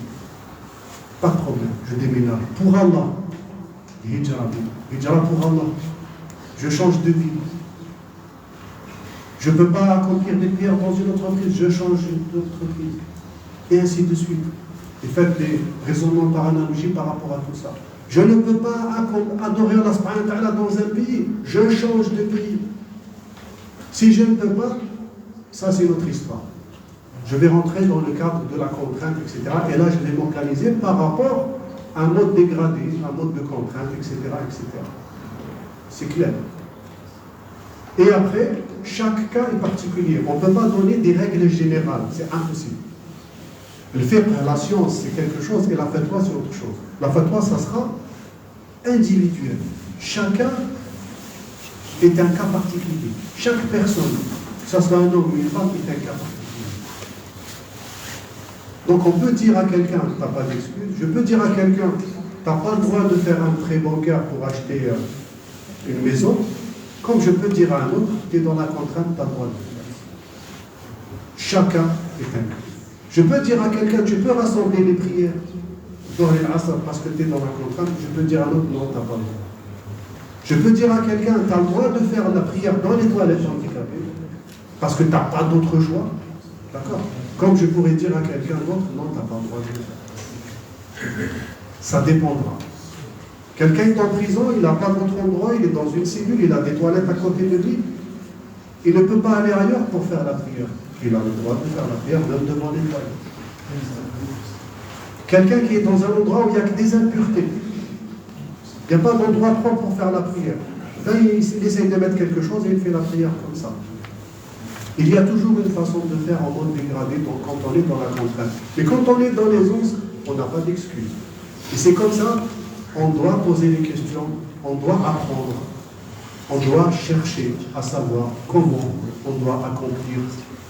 Speaker 1: Pas de problème, je déménage. Pour Allah. Hijra pour Allah. Je change de vie. Je ne peux pas accomplir des prières dans une entreprise, je change d'entreprise. Et ainsi de suite. Et faites des raisonnements par analogie par rapport à tout ça. Je ne peux pas adorer Allah subhanahu wa ta'ala dans un pays, je change de pays. Si je ne peux pas, ça c'est notre histoire. Je vais rentrer dans le cadre de la contrainte, etc. Et là, je vais m'organiser par rapport à un mode dégradé, un mode de contrainte, etc., etc. C'est clair. Et après, chaque cas est particulier. On ne peut pas donner des règles générales. C'est impossible. Le fiqh, la science, c'est quelque chose, et la fatwa, c'est autre chose. La fatwa, ça sera individuel. Chacun est un cas particulier. Chaque personne, que ce soit un homme ou une femme, est un cas particulier. Donc on peut dire à quelqu'un, tu n'as pas d'excuse. Je peux dire à quelqu'un, tu n'as pas le droit de faire un prêt bancaire pour acheter une maison. Comme je peux dire à un autre, tu es dans la contrainte, tu as le droit de le faire. Chacun est un cas. Je peux dire à quelqu'un, tu peux rassembler les prières dans les asr parce que tu es dans la contrainte. Je peux dire à l'autre, non, tu n'as pas le droit. Je peux dire à quelqu'un, tu as le droit de faire la prière dans les toilettes handicapées parce que tu n'as pas d'autre choix. D'accord? Comme je pourrais dire à quelqu'un d'autre, non, tu n'as pas le droit de le faire. Ça dépendra. Quelqu'un est en prison, il n'a pas d'autre endroit, il est dans une cellule, il a des toilettes à côté de lui. Il ne peut pas aller ailleurs pour faire la prière. Il a le droit de faire la prière même devant les toilettes. Quelqu'un qui est dans un endroit où il n'y a que des impuretés. Il n'y a pas d'endroit propre pour faire la prière. Là, il essaye de mettre quelque chose et il fait la prière comme ça. Il y a toujours une façon de faire en mode dégradé quand on est dans la contrainte. Mais quand on est dans les 11, on n'a pas d'excuse. Et c'est comme ça, on doit poser des questions, on doit apprendre, on doit chercher à savoir comment on doit accomplir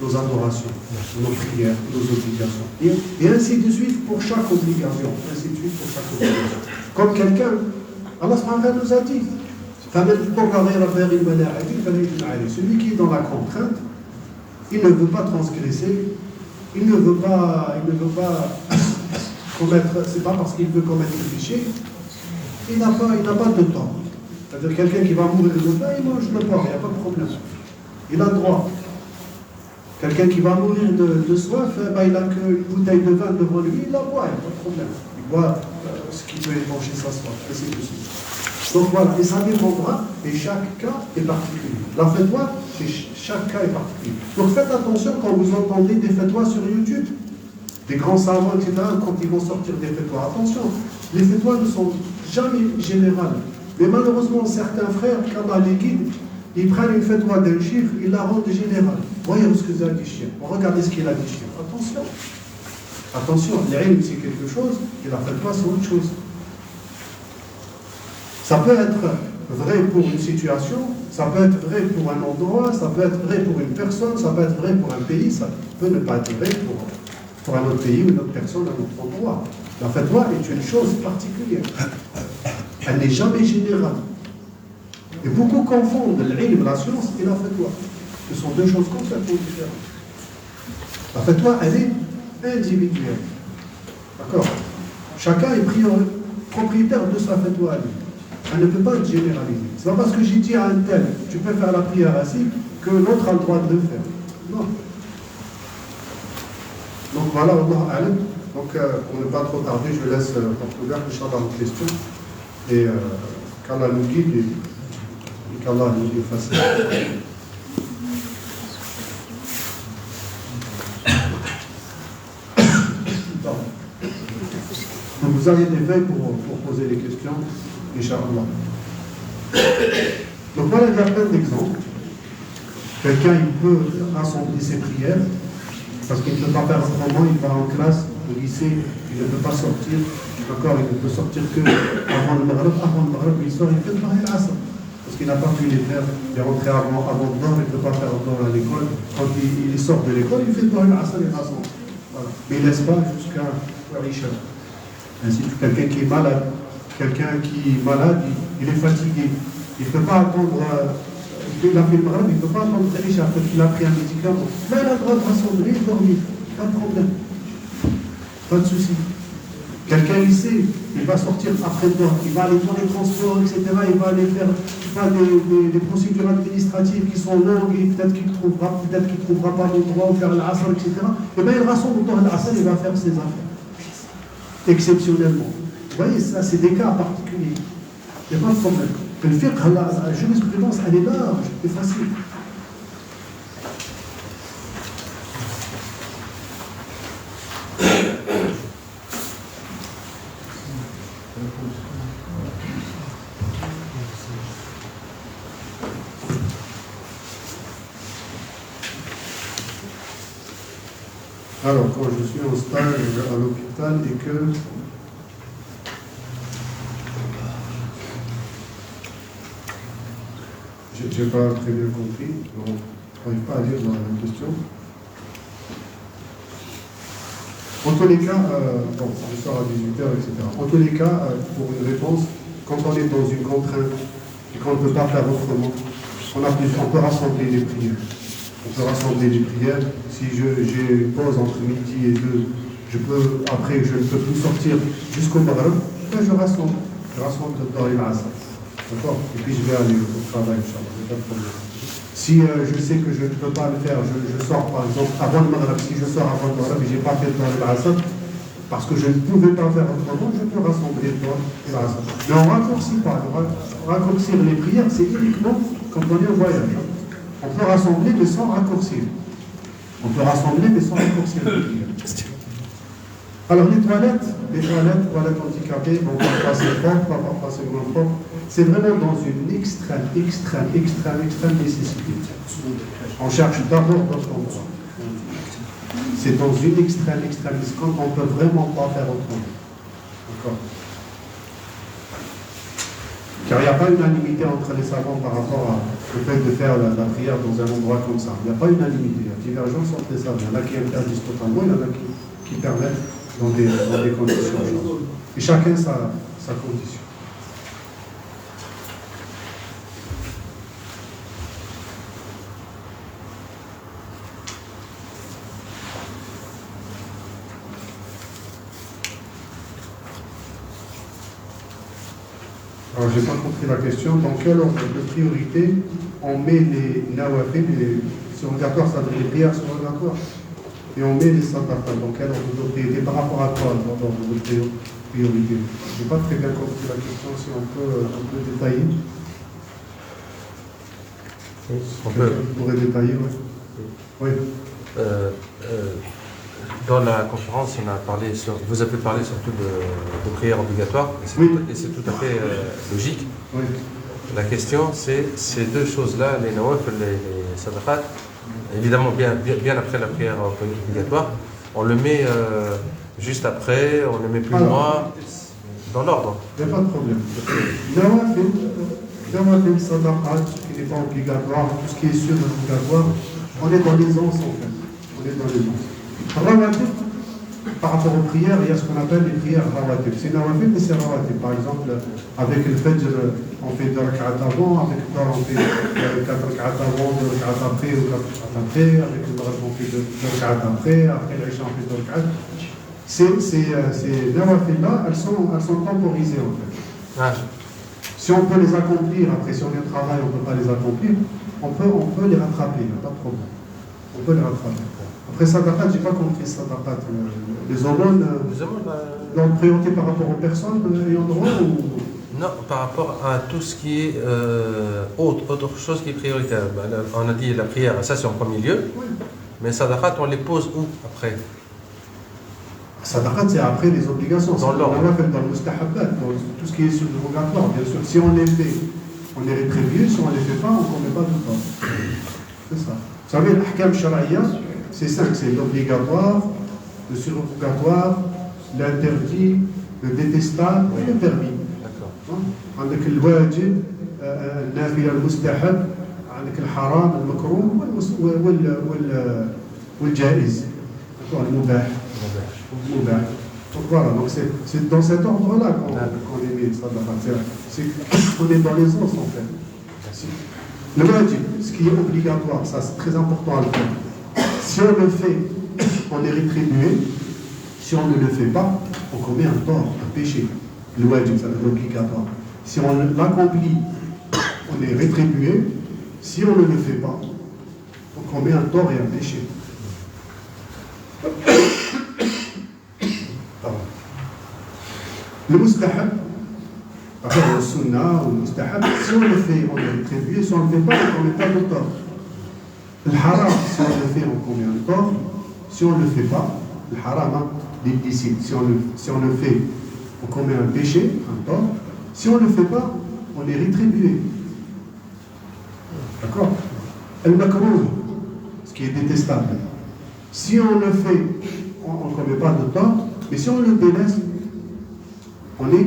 Speaker 1: nos adorations, nos prières, nos obligations. Et ainsi de suite pour chaque obligation. Ainsi de suite pour chaque obligation. Comme quelqu'un, Allah subhanahu wa ta'ala nous a dit, celui qui est dans la contrainte, il ne veut pas transgresser, il ne veut pas commettre, c'est pas parce qu'il veut commettre le péché, il n'a pas de temps. C'est-à-dire quelqu'un qui va mourir de faim, il mange le porc, il n'y a pas de problème. Il a le droit. Quelqu'un qui va mourir de soif, il n'a qu'une bouteille de vin devant lui, il la boit, il n'y a pas de problème. Il boit ce qui peut épancher sa soif, et c'est possible. Donc voilà, et ça dépendra, et chaque cas est particulier. La fatwa, chaque cas est particulier. Donc faites attention quand vous entendez des fatwas sur YouTube, des grands savants, etc., quand ils vont sortir des fatwas. Attention, les fatwas ne sont jamais générales. Mais malheureusement, certains frères, quand on les guide, ils prennent une fatwa d'un chiffre, ils la rendent générale. Voyez ce que ça dit chien. Regardez ce qu'il a dit chien. Attention. Attention, l'ilm c'est quelque chose, et la fatwa c'est autre chose. Ça peut être vrai pour une situation, ça peut être vrai pour un endroit, ça peut être vrai pour une personne, ça peut être vrai pour un pays, ça peut ne pas être vrai pour un autre pays ou une autre personne, un autre endroit. La fatwa est une chose particulière. Elle n'est jamais générale. Et beaucoup confondent l'ilm, la science, et la fatwa. Ce sont deux choses complètement différentes. La fatwa, elle est individuelle. D'accord? Chacun est propriétaire de sa fatwa à lui. Elle ne peut pas être généralisée. C'est pas parce que j'ai dit à un tel, tu peux faire la prière assis, que l'autre a le droit de le faire. Non. Donc voilà, Allah alam. Donc pour ne pas trop tarder, je laisse porte ouverte, Inch'Allah, vos questions. Et qu'Allah nous guide et qu'Allah nous efface. Donc vous avez des feuilles pour poser des questions. Inch'Allah. Donc voilà, il y a plein d'exemples. Quelqu'un, il peut rassembler ses prières, parce qu'il ne peut pas faire autrement, il va en classe, au lycée, il ne peut pas sortir, d'accord, il ne peut sortir que avant le Maghreb, il sort, il fait le Maghreb Asr, parce qu'il n'a pas pu les faire, il est rentré avant le Dor, il ne peut pas faire le Dor à l'école, quand il sort de l'école, il fait le Maghreb Asr, il rassemble. Voilà. Mais il ne laisse pas jusqu'à Isha. Ainsi que quelqu'un qui est malade. Quelqu'un qui est malade, il est fatigué. Il ne peut pas attendre, il a fait le Maghreb, il ne peut pas attendre Isha parce qu'il a pris un médicament. Mais il a le droit de rassembler, de dormir. Pas de problème. Pas de souci. Quelqu'un, il sait, il va sortir après le Dor, il va aller dans les transports, etc. Il va aller faire des procédures administratives qui sont longues et peut-être qu'il ne trouvera pas l'endroit où faire l'Asr, etc. Et bien il rassemble dans l'Asr et il va faire ses affaires. Exceptionnellement. Vous voyez, ça, c'est des cas particuliers. Il n'y a pas de problème. Le fiqh, la jurisprudence, elle est large, c'est facile. Alors, quand je suis en stage à l'hôpital et que je n'ai pas très bien compris, on n'arrive pas à lire dans la question. En tous les cas, bon, je sors à 18h, etc. En tous les cas, pour une réponse, quand on est dans une contrainte et qu'on ne peut pas faire autrement, on peut rassembler les prières. On peut rassembler les prières. Si j'ai une pause entre midi et 2, après je ne peux plus sortir jusqu'au Maghreb, je rassemble. Je rassemble dans les Asr. D'accord? Et puis je vais aller au travail, Inch'Allah, pas de problème. Si je sais que je ne peux pas le faire, je sors par exemple avant le Maghreb. Si je sors avant le Maghreb et je n'ai pas fait le Asr, parce que je ne pouvais pas faire autrement, je peux rassembler toi et la rassembler. Mais on ne raccourcit pas. Raccourcir les prières, c'est uniquement quand on est au voyage. On peut rassembler mais sans raccourcir. On peut rassembler mais sans raccourcir les prières. Alors les toilettes handicapées, bon, parfois c'est propre, parfois c'est moins propre. C'est vraiment dans une extrême nécessité. On cherche d'abord d'autres endroits. C'est dans une extrême quand on ne peut vraiment pas faire autrement. D'accord. Car il n'y a pas unanimité entre les savants par rapport au fait de faire la prière dans un endroit comme ça. Il n'y a pas unanimité, il y a divergence entre les savants. Il y en a qui interdisent totalement, il y en a qui permettent dans des conditions. Et chacun sa condition. Alors, je n'ai pas compris la question. Dans quel ordre de priorité on met les nawafil, les surrogatoires, ça veut dire les prières surrogatoires, et on met les sadaqat? Dans quel ordre de priorité? Par rapport à quoi, l'ordre de priorité? Je n'ai pas très bien compris la question, si on peut détailler.
Speaker 2: On
Speaker 1: pourrait détailler, oui.
Speaker 2: Dans la conférence, vous avez parlé surtout de prières obligatoires, et c'est tout à fait logique.
Speaker 1: Oui.
Speaker 2: La question, c'est ces deux choses-là, les nawafil et les sadaqat, évidemment bien après la prière obligatoire, on le met juste après, on le met plus loin, dans l'ordre.
Speaker 1: Il n'y a pas de problème. Nawafil, sadaqat, qui n'est pas obligatoire, tout ce qui est sûr obligatoire, on est dans les onces en fait. On est dans les onces. Rawatib, par rapport aux prières, il y a ce qu'on appelle les prières rawatib. C'est nawafil, mais c'est rawatib. Par exemple, avec le fajr, on fait 2 rak'at avant, avec le Qur'an, on fait 4 rak'at avant, 2 rak'at après, ou 4 rak'at après, avec le maghrib, on fait 2 rak'at après l'isha, on fait 2 rak'at. Ces nawafil-là, elles sont temporisées en fait.
Speaker 2: Ah.
Speaker 1: Si on peut les accomplir, après si on est au travail, on ne peut pas les accomplir, on peut les rattraper, il n'y a pas de problème. On peut les rattraper. Après sadaqat, je n'ai pas compris sadaqat. Les aumônes, leur priorité par rapport aux personnes ayant droit ou...
Speaker 2: Non, par rapport à tout ce qui est autre chose qui est prioritaire. On a dit la prière, ça c'est en premier lieu,
Speaker 1: oui.
Speaker 2: Mais sadaqat, on les pose où après?
Speaker 1: Sadaqat, c'est après les obligations.
Speaker 2: Dans l'ordre.
Speaker 1: Dans le mustahabbat, dans tout ce qui est surrogatoire, bien sûr. Si on les fait, on est rétribué. Si on ne les fait pas, on ne commet pas tout le temps. C'est ça. Vous savez, l'ahkam shar'iyya, c'est 5. C'est l'obligatoire, le surrogatoire, l'interdit, le détestable et le permis.
Speaker 2: D'accord.
Speaker 1: عندك الواجب النافلة المستحب عندك الحرام المكروه والجائز المباح. Donc voilà, donc c'est dans cet ordre-là qu'on est mis. On est dans les os en fait. Le wajib, ce qui est obligatoire, ça c'est très important à le faire. Si on le fait, on est rétribué. Si on ne le fait pas, on commet un tort, un péché. Le wajib, ça c'est obligatoire. Si on l'accomplit, on est rétribué. Si on ne le fait pas, on commet un tort et un péché. Le mustahab, le sunnah ou le mustahab, si on le fait, on est rétribué. Si on ne le fait pas, on ne commet pas de tort. Le haram, si on le fait, on commet un tort. Si on ne le fait pas, le haram, l'illicite, si on le fait, on commet un péché, un tort. Si on ne le fait pas, on est rétribué. D'accord? Al-makrouh, ce qui est détestable. Si on le fait, on ne commet pas de tort, mais si on le délaisse, on est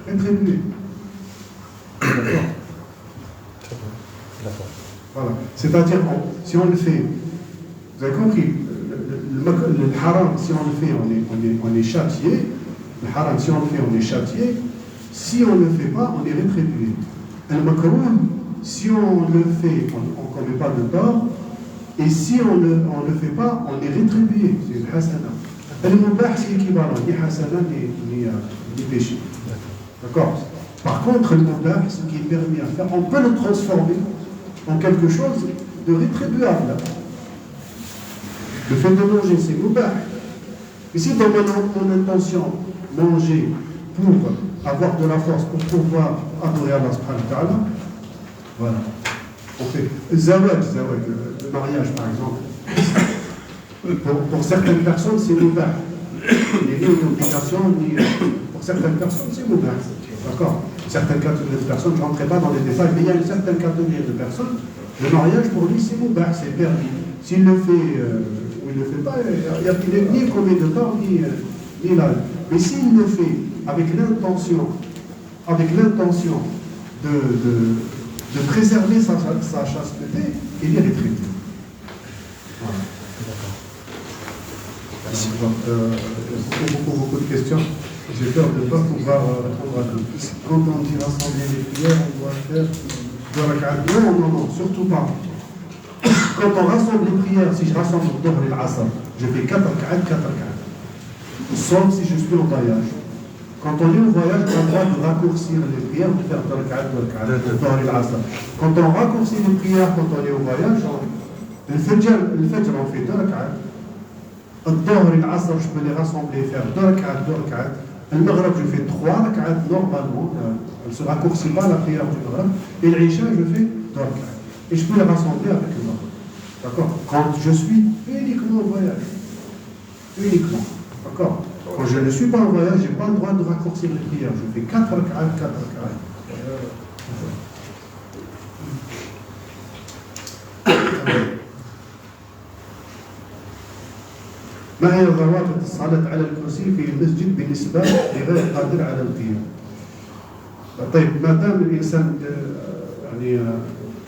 Speaker 1: rétribué. D'accord? Voilà. C'est-à-dire, si on le fait, vous avez compris, le haram, si on le fait, on est châtié. Le haram, si on le fait, on est châtié. Si on ne le fait pas, on est rétribué. Le makrouh, si on le fait, on ne commet pas de tort. Et si on ne le fait pas, on est rétribué. C'est une hasana. Le mubah, c'est équivalent. Ni hasana, ni péché. D'accord? Par contre, le mubah, ce qui est permis à faire, on peut le transformer en quelque chose de rétribuable. Le fait de manger, c'est mubah. Mais si dans mon intention, manger pour avoir de la force, pour pouvoir adorer Allah subhanahu wa ta'ala, voilà. On fait zawaj, le mariage par exemple. Pour certaines personnes, c'est mubah. Il n'y a ni une obligation, ni. Pour certaines personnes, c'est mubah. D'accord? Certaines catégories de personnes, je ne rentrerai pas dans les détails, mais il y a une certaine catégorie de personnes, le mariage pour lui, c'est mubah, c'est permis. S'il le fait ou il ne le fait pas, il n'y a ni combien de temps, ni l'âge. Mais s'il le fait avec l'intention de préserver sa chasteté, il est retraité. Voilà. Beaucoup de questions. J'ai peur de ne pas pouvoir répondre à tout. Quand on dit rassembler les prières, on doit faire 2 rak'at. Non, surtout pas. Quand on rassemble les prières, si je rassemble le Dhuhr et l'Asr, je fais 4 rak'at. Sauf si je suis en voyage. Quand on est en voyage, on a le droit de raccourcir les prières, de faire 2 rak'at, le Dhuhr et l'Asr. Quand on raccourcit les prières, quand on est au voyage, le Fajr, on fait 2 rak'at. Le Dhuhr et l'Asr, je peux les rassembler et faire 2 rak'at. Le Maghrib, je fais 3 rak'at normalement. Elle ne se raccourcit pas la prière du Maghrib. Et l'Isha, je fais 2 rak'at. Et je peux les rassembler avec le Maghrib. D'accord? Quand je suis uniquement en voyage. Uniquement. D'accord? Quand je ne suis pas en voyage, je n'ai pas le droit de raccourcir les prières. Je fais 4 rak'at. ما هي ضوابط الصلاة على الكرسي في المسجد بالنسبة لغير قادر على القيام؟ طيب ما دام الإنسان يعني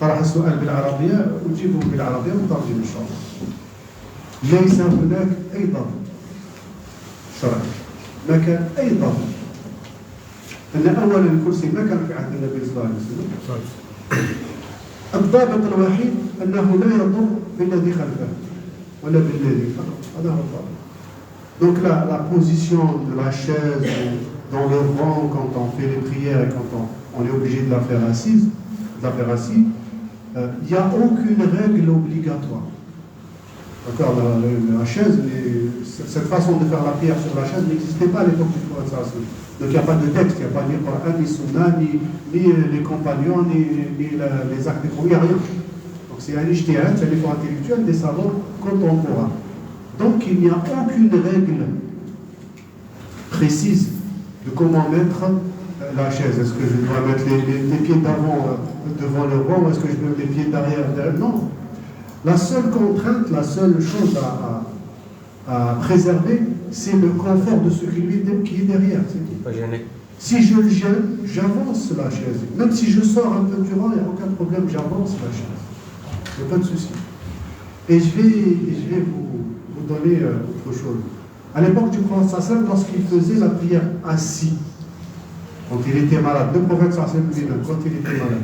Speaker 1: طرح السؤال بالعربية أجيبه بالعربية وترجم إن شاء الله. ليس هناك أي ضابط شرعي، ما كان أي ضابط. أن أولا الكرسي ما كان في عهد النبي صلى الله عليه وسلم. الضابط الوحيد أنه لا يضر بالذي خلفه ولا بالذي فقط. هذا هو الضابط. Donc la position de la chaise dans le rang quand on fait les prières et quand on est obligé de la faire assise, il n'y a aucune règle obligatoire. D'accord, la chaise, cette façon de faire la prière sur la chaise n'existait pas à l'époque du prophète sallallahu alayhi wa sallam. Donc il n'y a pas de texte, il n'y a pas ni Coran, ni Sunna, ni les compagnons, ni les actes de il n'y a rien. Donc c'est un ijtihad, c'est un effort intellectuel des savants contemporains. Donc il n'y a aucune règle précise de comment mettre la chaise. Est-ce que je dois mettre les pieds d'avant devant le rang ou est-ce que je mets les pieds derrière? Non. La seule contrainte, la seule chose à préserver, c'est le confort de celui qui est derrière.
Speaker 2: Pas gêné.
Speaker 1: Si je le gêne, j'avance la chaise. Même si je sors un peu du rang, il n'y a aucun problème, j'avance la chaise. Il n'y a pas de souci. Et je vais vous donner autre chose. À l'époque du prophète sallam, lorsqu'il faisait la prière assis, quand il était malade, le prophète sallam lui-même, quand il était malade,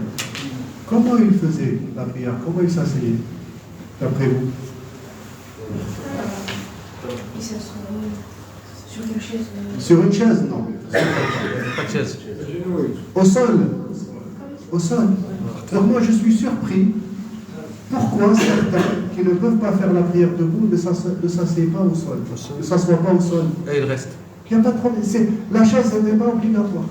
Speaker 1: comment il faisait la prière? Comment il s'asseyait, d'après vous?
Speaker 3: Il s'assoit sur une chaise.
Speaker 1: Sur une chaise, non.
Speaker 2: Pas de chaise.
Speaker 1: Au sol. Au sol. Alors moi je suis surpris. Pourquoi certains qui ne peuvent pas faire la prière debout ne s'asseyent pas au sol, ne s'assoient pas au sol?
Speaker 2: Et il reste.
Speaker 1: Il n'y a pas de problème. La chaise n'est pas obligatoire.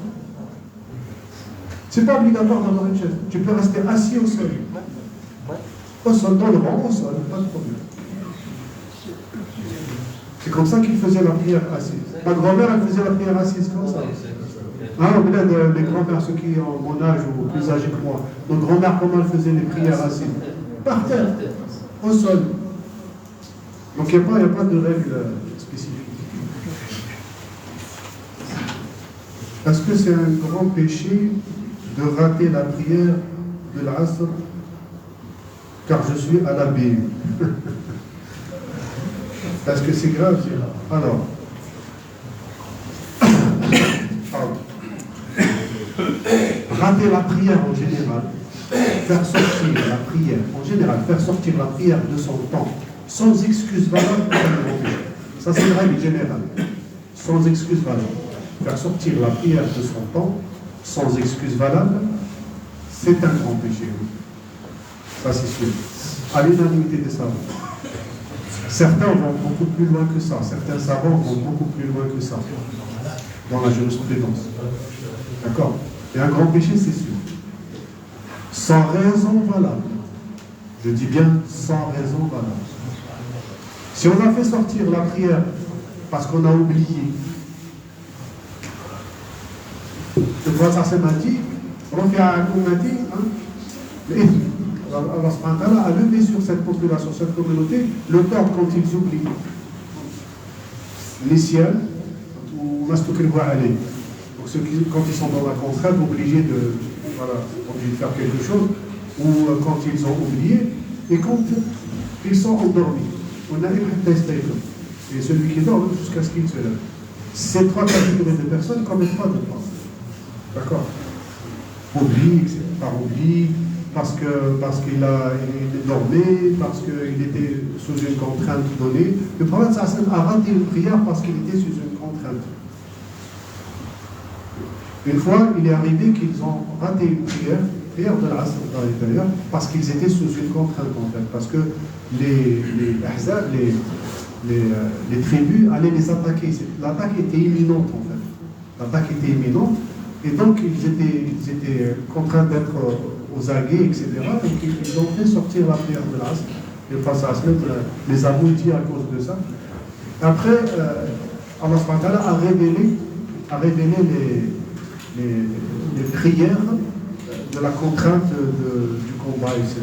Speaker 1: C'est pas obligatoire d'avoir une chaise. Tu peux rester assis au sol. Au sol, dans le rang, au sol, pas de problème. C'est comme ça qu'il faisait la prière assise. Ma grand-mère, elle faisait la prière assise comme ça. Ah, les grands-mères, ceux qui ont mon âge ou plus âgés que moi, nos grand-mères, comment elles faisaient les prières assises? Par terre, au sol. Donc il n'y a pas de règle spécifique. Est-ce que c'est un grand péché de rater la prière de l'Asr car je suis à la BU? Est-ce que c'est grave? Alors, rater la prière en général, faire sortir la prière, en général, faire sortir la prière de son temps, sans excuse valable, ça c'est une règle générale, sans excuse valable. Faire sortir la prière de son temps, sans excuse valable, c'est un grand péché. Ça c'est sûr. À l'unanimité des savants. Certains vont beaucoup plus loin que ça. Certains savants vont beaucoup plus loin que ça dans la jurisprudence. D'accord? Et un grand péché, c'est sûr. Sans raison valable. Je dis bien sans raison valable. Si on a fait sortir la prière parce qu'on a oublié, le prophète m'a dit, Allah subhanahu wa ta'ala a levé sur cette population, cette communauté, le tort quand ils oublient les siens ou aller. Donc ceux qui, quand ils sont dans la contrainte, obligés de faire quelque chose, ou quand ils ont oublié, et quand ils sont endormis. On a et celui qui dort jusqu'à ce qu'il se lève. Ces trois catégories de personnes commettent pas de tort. D'accord? Oubli, par oubli, parce qu'il dormait, parce qu'il était sous une contrainte donnée. Le prophète a raté une prière parce qu'il était sous une contrainte. Une fois, il est arrivé qu'ils ont raté une prière de l'Asr d'ailleurs, parce qu'ils étaient sous une contrainte en fait, parce que les tribus allaient les attaquer. L'attaque était imminente en fait. L'attaque était imminente, et donc ils étaient contraints d'être aux aguets, etc. Donc ils ont fait sortir la prière de l'Asr. Et face à cela, les aboutis à cause de ça. Après, Allah subhanahu wa ta'ala a révélé les prières de la contrainte du combat, etc.